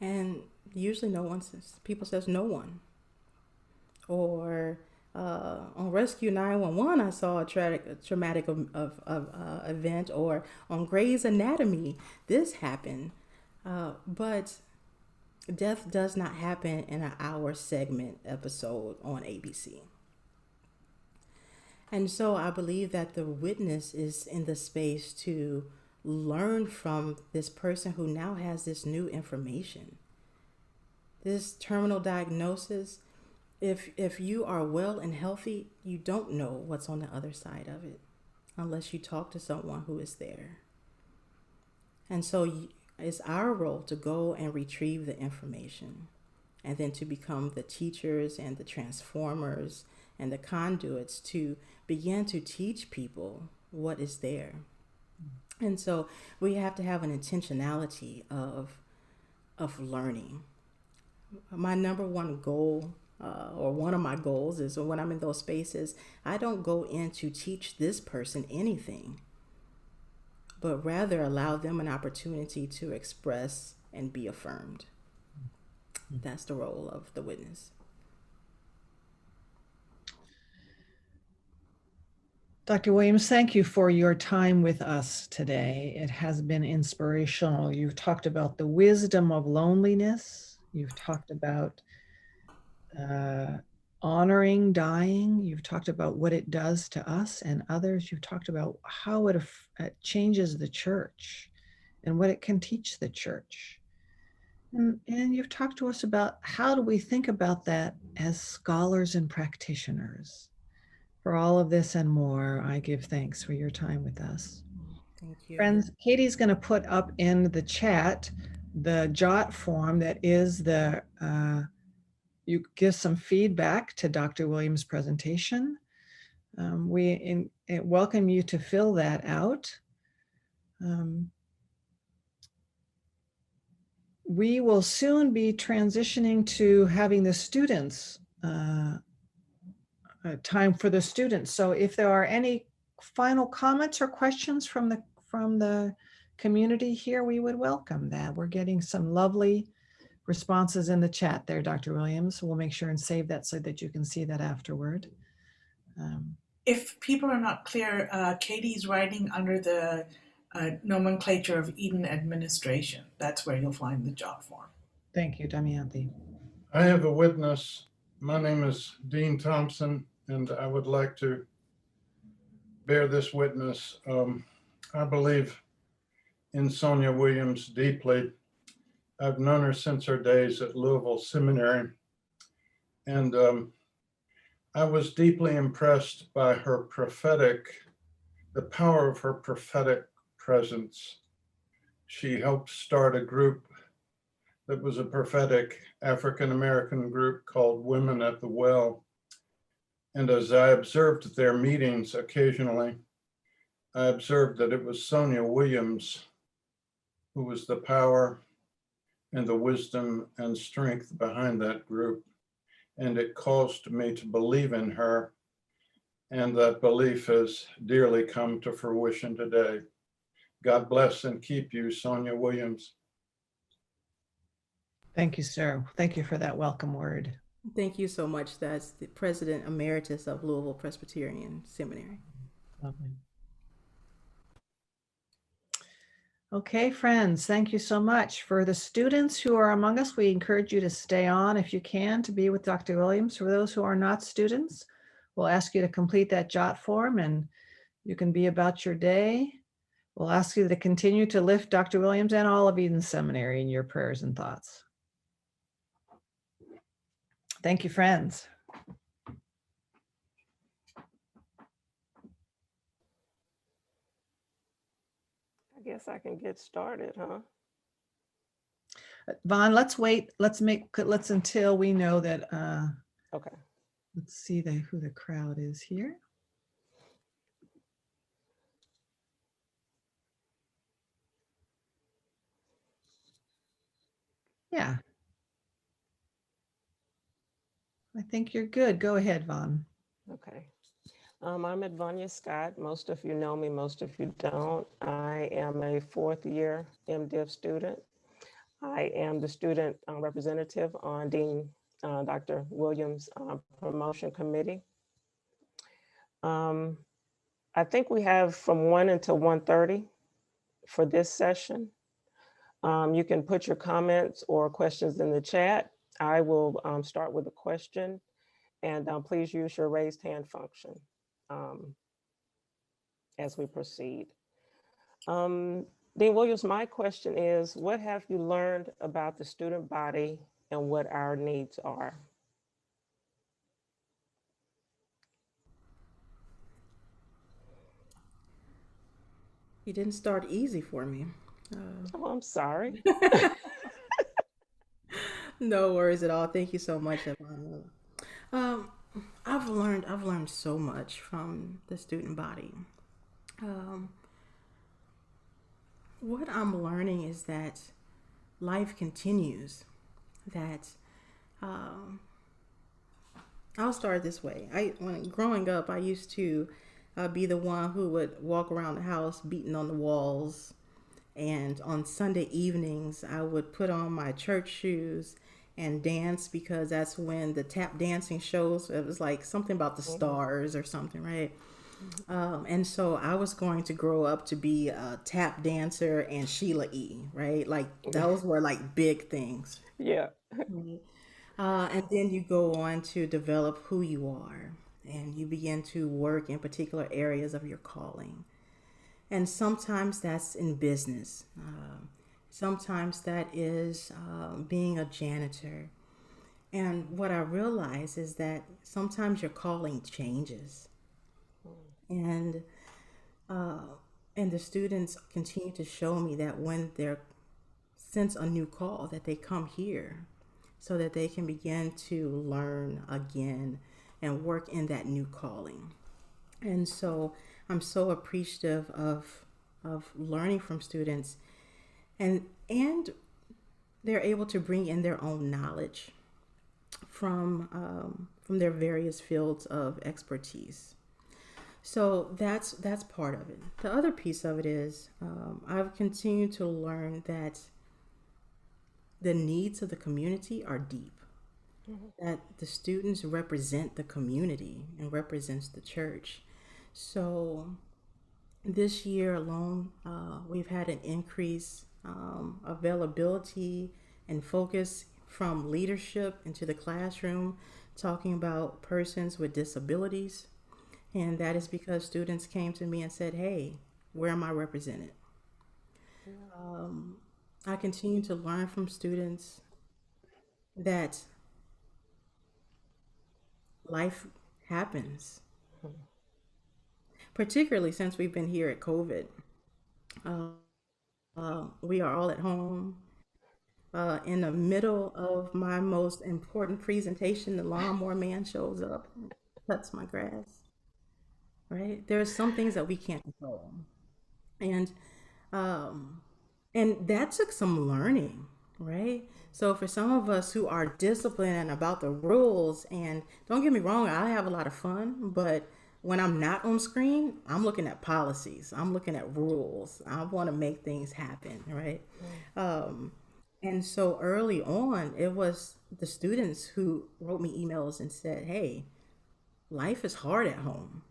And usually no one says, people says no one. Or on Rescue 911, I saw a traumatic event, or on Grey's Anatomy, this happened. But death does not happen in an hour segment episode on ABC. And so I believe that the witness is in the space to learn from this person who now has this new information. This terminal diagnosis, if you are well and healthy, you don't know what's on the other side of it unless you talk to someone who is there. And so it's our role to go and retrieve the information, and then to become the teachers and the transformers and the conduits to begin to teach people what is there. And so we have to have an intentionality of learning. My number one goal, or one of my goals, is when I'm in those spaces, I don't go in to teach this person anything, but rather allow them an opportunity to express and be affirmed. That's the role of the witness. Dr. Williams, thank you for your time with us today. It has been inspirational. You've talked about the wisdom of loneliness. You've talked about honoring dying. You've talked about what it does to us and others. You've talked about how it changes the church and what it can teach the church. And you've talked to us about how do we think about that as scholars and practitioners. For all of this and more, I give thanks for your time with us. Thank you. Friends, Katie's going to put up in the chat the JOT form that is the, you give some feedback to Dr. Williams' presentation. We welcome you to fill that out. We will soon be transitioning to having the students, time for the students. So if there are any final comments or questions from the community here, we would welcome that. We're getting some lovely responses in the chat there, Dr. Williams. We'll make sure and save that so that you can see that afterward. If people are not clear, Katie's writing under the nomenclature of Eden administration. That's where you'll find the job form. Thank you, Damayanti. I have a witness. My name is Dean Thompson, and I would like to bear this witness. I believe in Sonja Williams deeply. I've known her since her days at Louisville Seminary, and I was deeply impressed by her the power of her prophetic presence. She helped start a group that was a prophetic African-American group called Women at the Well. And as I observed their meetings occasionally, I observed that it was Sonja Williams who was the power and the wisdom and strength behind that group. And it caused me to believe in her. And that belief has dearly come to fruition today. God bless and keep you, Sonja Williams. Thank you, sir. Thank you for that welcome word. Thank you so much. That's the President Emeritus of Louisville Presbyterian Seminary. Lovely. Okay, friends, thank you so much. For the students who are among us, we encourage you to stay on if you can to be with Dr. Williams. For those who are not students, we'll ask you to complete that JOT form and you can be about your day. We'll ask you to continue to lift Dr. Williams and all of Eden Seminary in your prayers and thoughts. Thank you, friends. I guess I can get started, huh? Vaughn, let's wait. Let's until we know that. Okay. Let's see who the crowd is here. Yeah. I think you're good. Go ahead, Vaughn. Okay. I'm Edvania Scott. Most of you know me, most of you don't. I am a fourth year MDiv student. I am the student representative on Dean Dr. Williams' promotion committee. I think we have from 1 until 1:30 for this session. You can put your comments or questions in the chat. I will start with a question, and please use your raised hand function as we proceed. Dean Williams, my question is, what have you learned about the student body and what our needs are? You didn't start easy for me. Oh, I'm sorry. No worries at all. Thank you so much, Edvania. I've learned so much from the student body. What I'm learning is that life continues. That I'll start this way. When growing up, I used to be the one who would walk around the house beating on the walls. And on Sunday evenings, I would put on my church shoes and dance because that's when the tap dancing shows. It was like something about the stars or something, right? And so I was going to grow up to be a tap dancer and Sheila E., right? Like those were like big things. Yeah. And then you go on to develop who you are and you begin to work in particular areas of your calling. And sometimes that's in business. Sometimes that is being a janitor. And what I realize is that sometimes your calling changes. And And the students continue to show me that when they're sense a new call, that they come here so that they can begin to learn again and work in that new calling. And so I'm so appreciative of learning from students, and they're able to bring in their own knowledge from their various fields of expertise. So that's part of it. The other piece of it is I've continued to learn that the needs of the community are deep. That the students represent the community and represents the church. So this year alone, we've had an increase availability and focus from leadership into the classroom, talking about persons with disabilities. And that is because students came to me and said, hey, where am I represented? I continue to learn from students that life happens, particularly since we've been here at COVID. We are all at home. In the middle of my most important presentation, the lawnmower man shows up, cuts my grass, right? There are some things that we can't control. And that took some learning, right? So for some of us who are disciplined and about the rules, and don't get me wrong, I have a lot of fun, but when I'm not on screen, I'm looking at policies, I'm looking at rules. I want to make things happen, right? And so early on, it was the students who wrote me emails and said, hey, life is hard at home.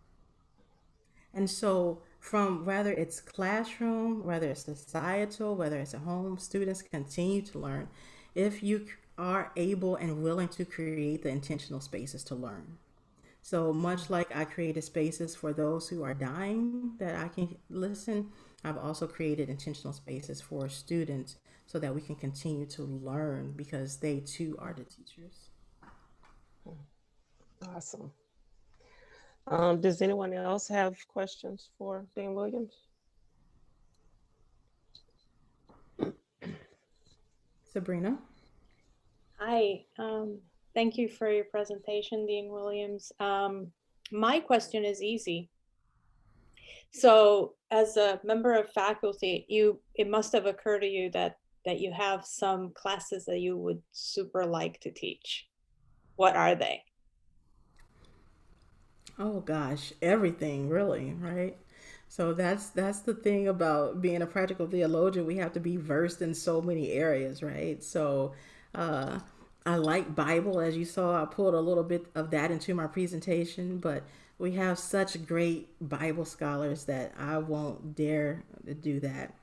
And so from whether it's classroom, whether it's societal, whether it's at home, students continue to learn if you are able and willing to create the intentional spaces to learn. So much like I created spaces for those who are dying that I can listen, I've also created intentional spaces for students so that we can continue to learn because they too are the teachers. Awesome. Does anyone else have questions for Dean Williams? Sabrina? Hi, thank you for your presentation, Dean Williams. My question is easy. So as a member of faculty, it must have occurred to you that you have some classes that you would super like to teach. What are they? Oh gosh, everything really, right? So that's the thing about being a practical theologian. We have to be versed in so many areas, right? So I like Bible, as you saw. I pulled a little bit of that into my presentation, but we have such great Bible scholars that I won't dare to do that.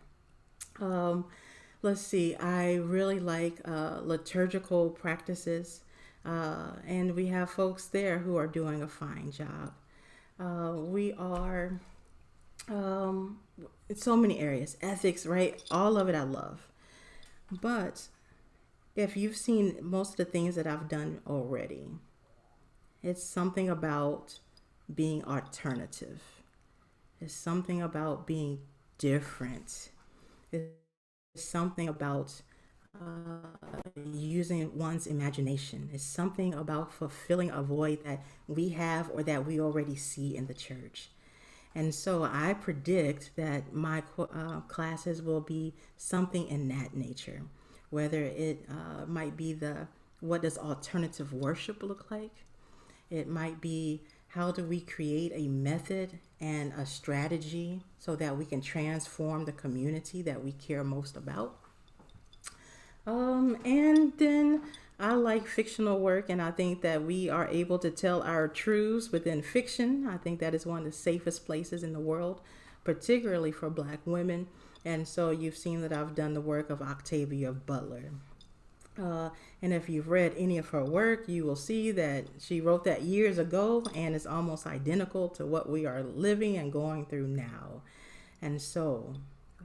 Let's see, I really like liturgical practices, and we have folks there who are doing a fine job. We are in so many areas, ethics, right? All of it I love. But if you've seen most of the things that I've done already, it's something about being alternative. It's something about being different. It's something about using one's imagination. It's something about fulfilling a void that we have or that we already see in the church. And so I predict that my classes will be something in that nature, whether it might be what does alternative worship look like? It might be how do we create a method and a strategy so that we can transform the community that we care most about. And then I like fictional work, and I think that we are able to tell our truths within fiction. I think that is one of the safest places in the world, particularly for Black women. And so you've seen that I've done the work of Octavia Butler. And if you've read any of her work, you will see that she wrote that years ago, and it's almost identical to what we are living and going through now. And so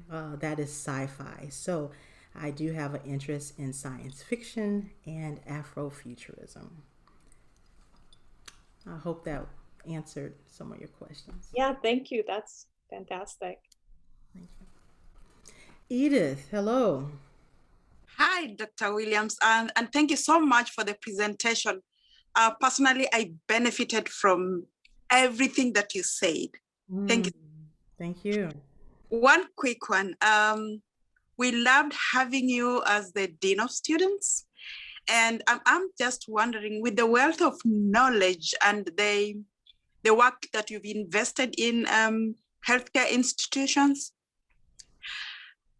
that is sci-fi. So I do have an interest in science fiction and Afrofuturism. I hope that answered some of your questions. Yeah, thank you. That's fantastic. Thank you. Edith, hello. Hi, Dr. Williams, and thank you so much for the presentation. Personally, I benefited from everything that you said. Thank you. Thank you. One quick one. We loved having you as the Dean of Students. And I'm just wondering, with the wealth of knowledge and the work that you've invested in healthcare institutions,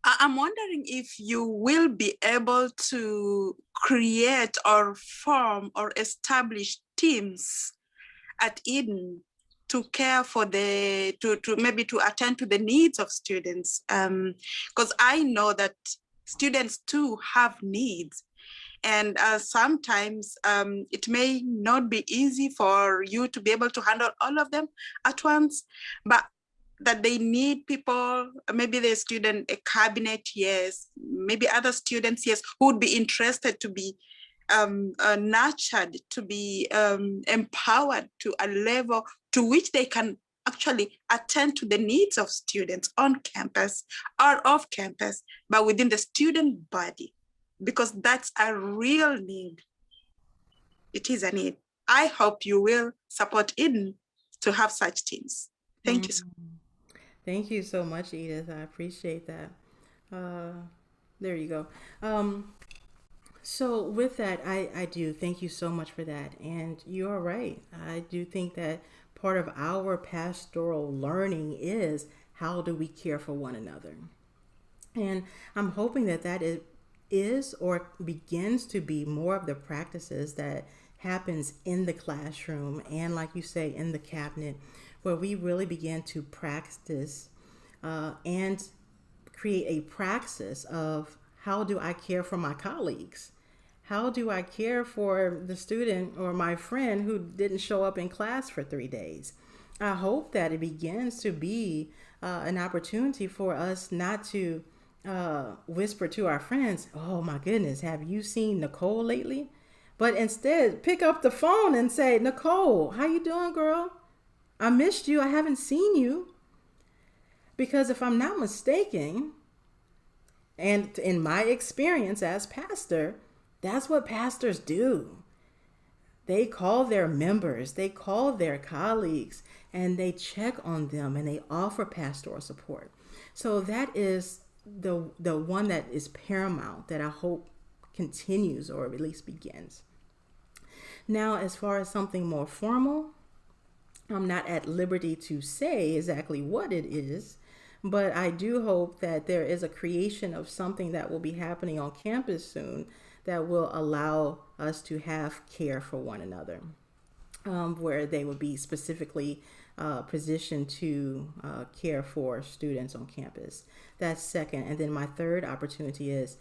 I'm wondering if you will be able to create or form or establish teams at Eden to care for to maybe to attend to the needs of students. Because I know that students too have needs. And sometimes it may not be easy for you to be able to handle all of them at once, but that they need people, maybe the student, a cabinet, yes, maybe other students, yes, who would be interested to be nurtured, to be empowered to a level to which they can actually attend to the needs of students on campus or off campus, but within the student body, because that's a real need. It is a need. I hope you will support Eden to have such teams. Thank you so much. Thank you so much, Edith. I appreciate that. There you go. So with that, I do thank you so much for that. And you are right. I do think that part of our pastoral learning is how do we care for one another? And I'm hoping that that is or begins to be more of the practices that happens in the classroom and, like you say, in the cabinet, where we really begin to practice and create a praxis of how do I care for my colleagues? How do I care for the student or my friend who didn't show up in class for 3 days? I hope that it begins to be an opportunity for us not to whisper to our friends, oh my goodness, have you seen Nicole lately? But instead pick up the phone and say, Nicole, how you doing, girl? I missed you. I haven't seen you. Because if I'm not mistaken, and in my experience as pastor, that's what pastors do. They call their members, they call their colleagues, and they check on them and they offer pastoral support. So that is the one that is paramount that I hope continues or at least begins. Now, as far as something more formal, I'm not at liberty to say exactly what it is, but I do hope that there is a creation of something that will be happening on campus soon that will allow us to have care for one another, where they will be specifically positioned to care for students on campus. That's second. And then my third opportunity is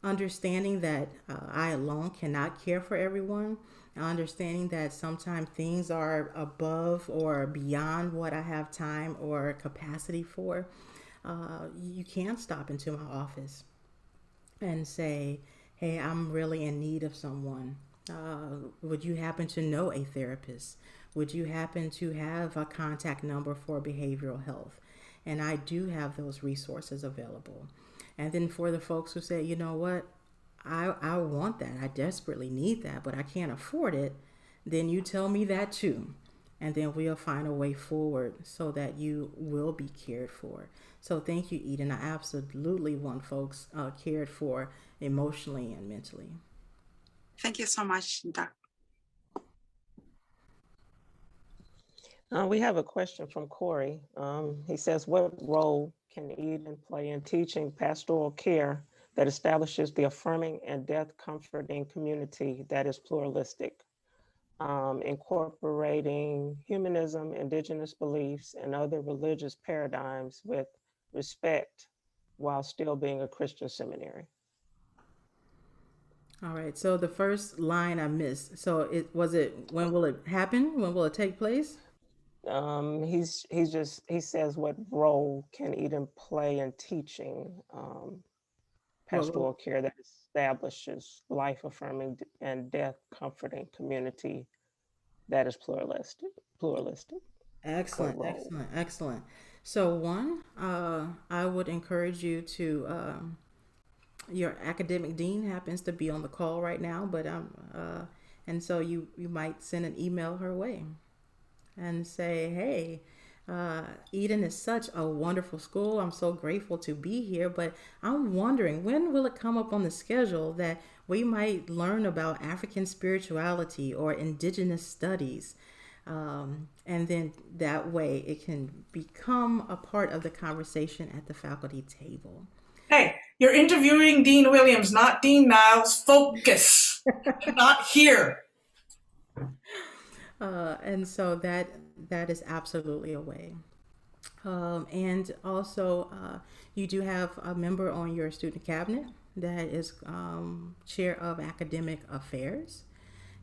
understanding that I alone cannot care for everyone. Understanding that sometimes things are above or beyond what I have time or capacity for. You can't stop into my office and say, hey, I'm really in need of someone. Would you happen to know a therapist? Would you happen to have a contact number for behavioral health? And I do have those resources available. And then for the folks who say, you know what, I want that, I desperately need that, but I can't afford it, then you tell me that too. And then we'll find a way forward so that you will be cared for. So thank you, Eden. I absolutely want folks cared for emotionally and mentally. Thank you so much, Doc. We have a question from Corey. He says, what role can Eden play in teaching pastoral care that establishes the affirming and death comforting community that is pluralistic, incorporating humanism, indigenous beliefs, and other religious paradigms with respect while still being a Christian seminary? All right, so the first line I missed. So when will it happen? When will it take place? He says, what role can Eden play in teaching pastoral care that establishes life affirming and death comforting community that is pluralistic? Excellent, role? excellent, excellent. So one, I would encourage you to, your academic dean happens to be on the call right now, but and so you might send an email her way and say, hey, Eden is such a wonderful school. I'm so grateful to be here, but I'm wondering, when will it come up on the schedule that we might learn about African spirituality or indigenous studies? And then that way it can become a part of the conversation at the faculty table. Hey, you're interviewing Dean Williams, not Dean Niles. Focus. Not here. And so that is absolutely a way. And also, you do have a member on your student cabinet that is chair of academic affairs.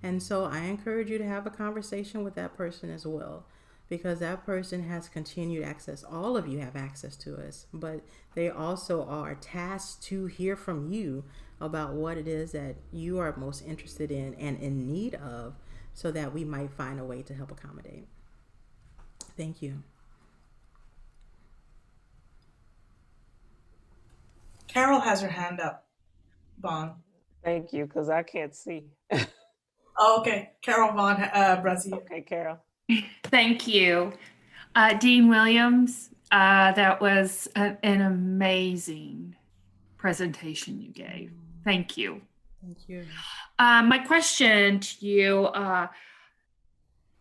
And so I encourage you to have a conversation with that person as well, because that person has continued access. All of you have access to us, but they also are tasked to hear from you about what it is that you are most interested in and in need of, so that we might find a way to help accommodate. Thank you. Carol has her hand up. Vaughn. Thank you, because I can't see. Oh, okay. Carol Vaughn, Brazil. Okay, Carol. Thank you. Dean Williams, that was an amazing presentation you gave. Thank you. Thank you. My question to you, I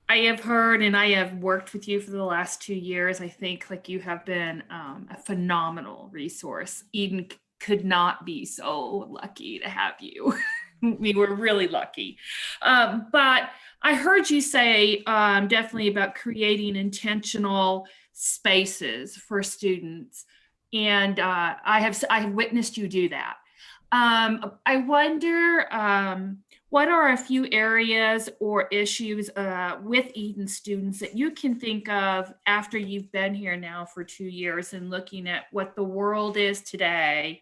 have heard and I have worked with you for the last 2 years. I think like you have been a phenomenal resource. Eden could not be so lucky to have you. We were really lucky. But I heard you say definitely about creating intentional spaces for students. And I have witnessed you do that. I wonder, what are a few areas or issues with Eden students that you can think of after you've been here now for 2 years and looking at what the world is today?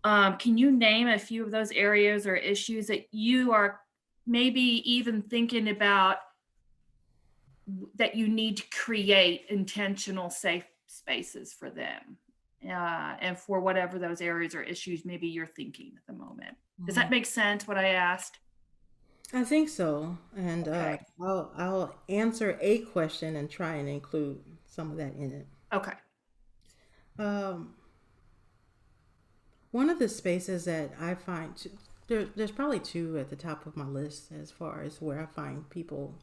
Can you name a few of those areas or issues that you are maybe even thinking about that you need to create intentional safe spaces for them? And for whatever those areas or issues maybe you're thinking at the moment. Does that make sense, what I asked? I think so. And Okay. I'll answer a question and try and include some of that in it. Okay. One of the spaces that I find, there's probably two at the top of my list as far as where I find people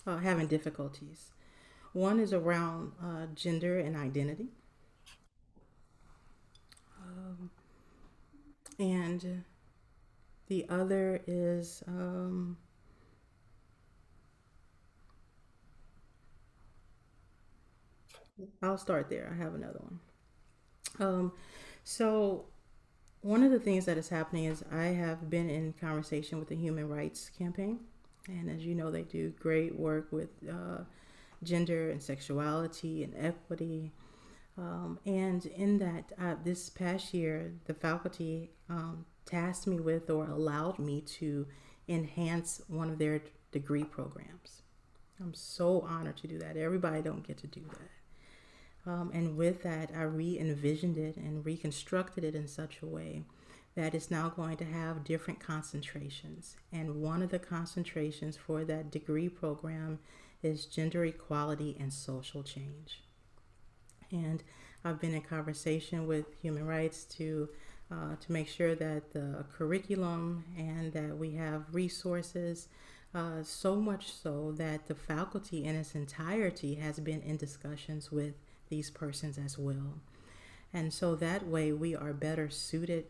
having difficulties. One is around gender and identity. And the other is I'll start there. I have another one. So one of the things that is happening is I have been in conversation with the Human Rights Campaign. And as you know, they do great work with gender and sexuality and equity. And in that, this past year, the faculty tasked me with or allowed me to enhance one of their degree programs. I'm so honored to do that. Everybody don't get to do that. And with that, I re-envisioned it and reconstructed it in such a way that it's now going to have different concentrations. And one of the concentrations for that degree program is gender equality and social change. And I've been in conversation with Human Rights to make sure that the curriculum and that we have resources, so much so that the faculty in its entirety has been in discussions with these persons as well. And so that way we are better suited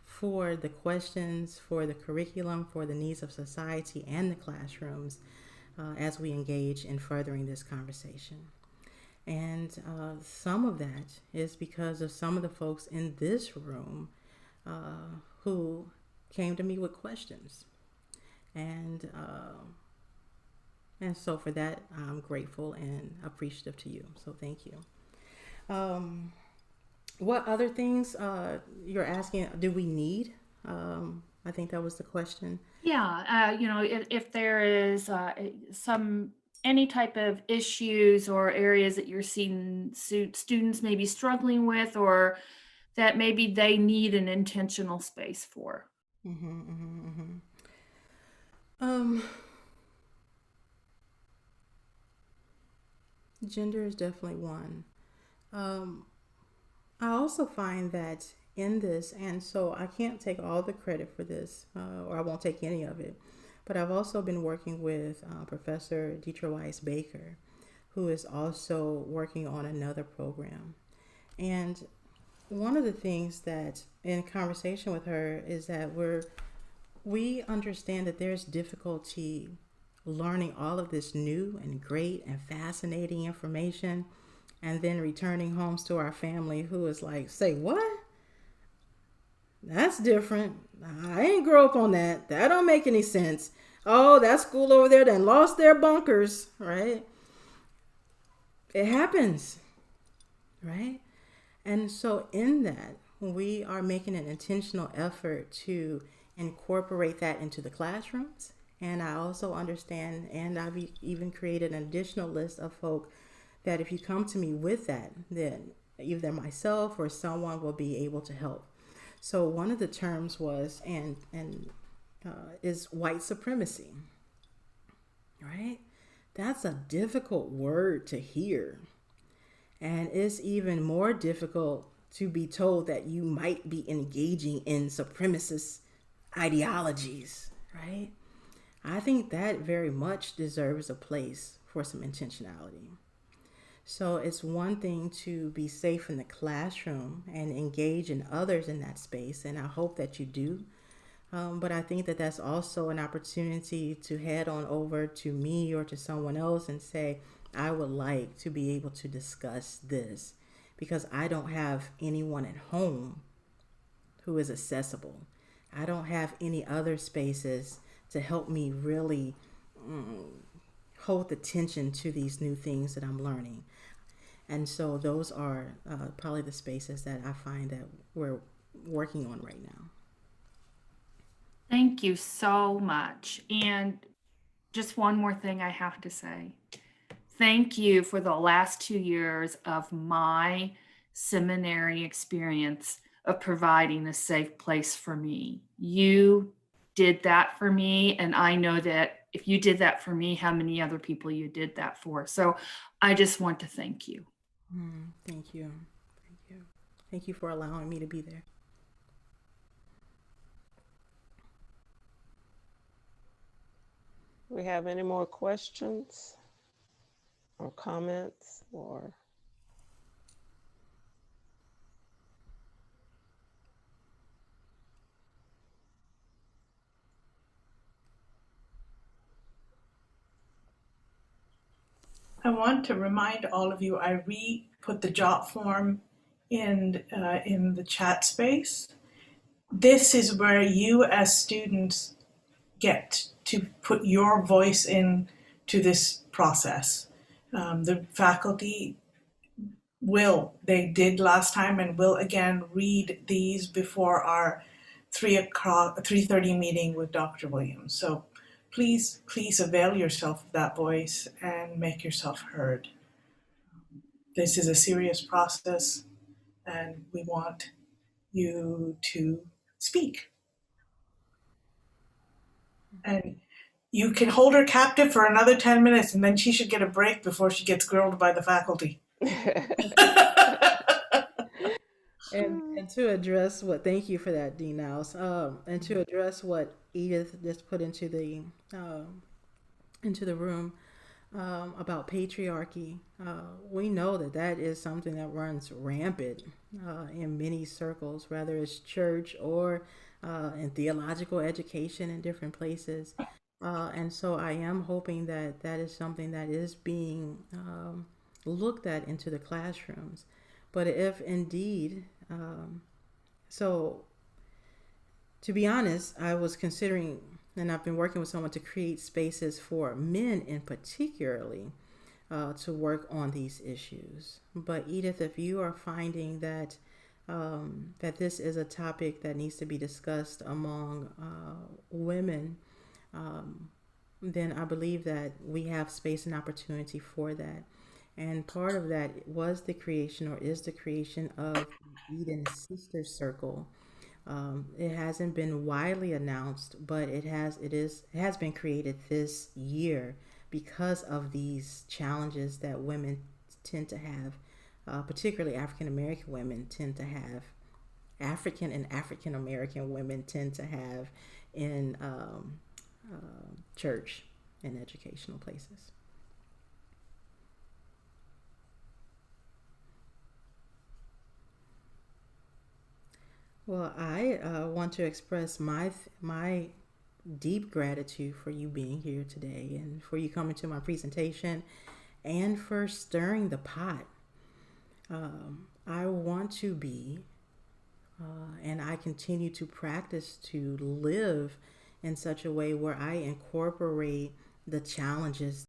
for the questions, for the curriculum, for the needs of society and the classrooms as we engage in furthering this conversation. And some of that is because of some of the folks in this room who came to me with questions. And so for that, I'm grateful and appreciative to you. So thank you. What other things you're asking, do we need? I think that was the question. Yeah, if there is any type of issues or areas that you're seeing students maybe struggling with, or that maybe they need an intentional space for. Gender is definitely one. I also find that in this, and so I can't take all the credit for this, or I won't take any of it, but I've also been working with Professor Dietra Weiss Baker, who is also working on another program. And one of the things that in conversation with her is that we understand that there's difficulty learning all of this new and great and fascinating information, and then returning homes to our family who is like, say what? That's different. I ain't grow up on that. That don't make any sense. Oh, that school over there done lost their bunkers, right? It happens, right? And so in that, we are making an intentional effort to incorporate that into the classrooms. And I also understand, and I've even created an additional list of folk that if you come to me with that, then either myself or someone will be able to help. So one of the terms was, is white supremacy, right? That's a difficult word to hear. And it's even more difficult to be told that you might be engaging in supremacist ideologies, right? I think that very much deserves a place for some intentionality. So it's one thing to be safe in the classroom and engage in others in that space, and I hope that you do. But I think that that's also an opportunity to head on over to me or to someone else and say, I would like to be able to discuss this because I don't have anyone at home who is accessible. I don't have any other spaces to help me really hold the tension to these new things that I'm learning. And so those are probably the spaces that I find that we're working on right now. Thank you so much. And just one more thing I have to say. Thank you for the last 2 years of my seminary experience of providing a safe place for me. You did that for me, and I know that if you did that for me, how many other people you did that for. So I just want to thank you. Thank you. Thank you. Thank you for allowing me to be there. We have any more questions or comments or? I want to remind all of you, I re-put the JOT form in the chat space. This is where you as students get to put your voice in to this process. The faculty they did last time and will again read these before our 3:30 meeting with Dr. Williams. So please avail yourself of that voice and make yourself heard. This is a serious process and we want you to speak. And you can hold her captive for another 10 minutes and then she should get a break before she gets grilled by the faculty. And to address thank you for that, Dean Niles. And to address what Edith just put into the room about patriarchy, we know that is something that runs rampant in many circles, whether it's church or in theological education in different places. And so I am hoping that is something that is being looked at into the classrooms. But if indeed, so to be honest, I was considering, and I've been working with someone to create spaces for men in particularly to work on these issues. But Edith, if you are finding that that this is a topic that needs to be discussed among women, then I believe that we have space and opportunity for that. And part of that was the creation, or is the creation, of Eden Sister Circle. It hasn't been widely announced, but it has been created this year because of these challenges that women tend to have, particularly African American women tend to have. African and African American women tend to have in church and educational places. Well, I want to express my deep gratitude for you being here today, and for you coming to my presentation, and for stirring the pot. I want to be, and I continue to practice to live in such a way where I incorporate the challenges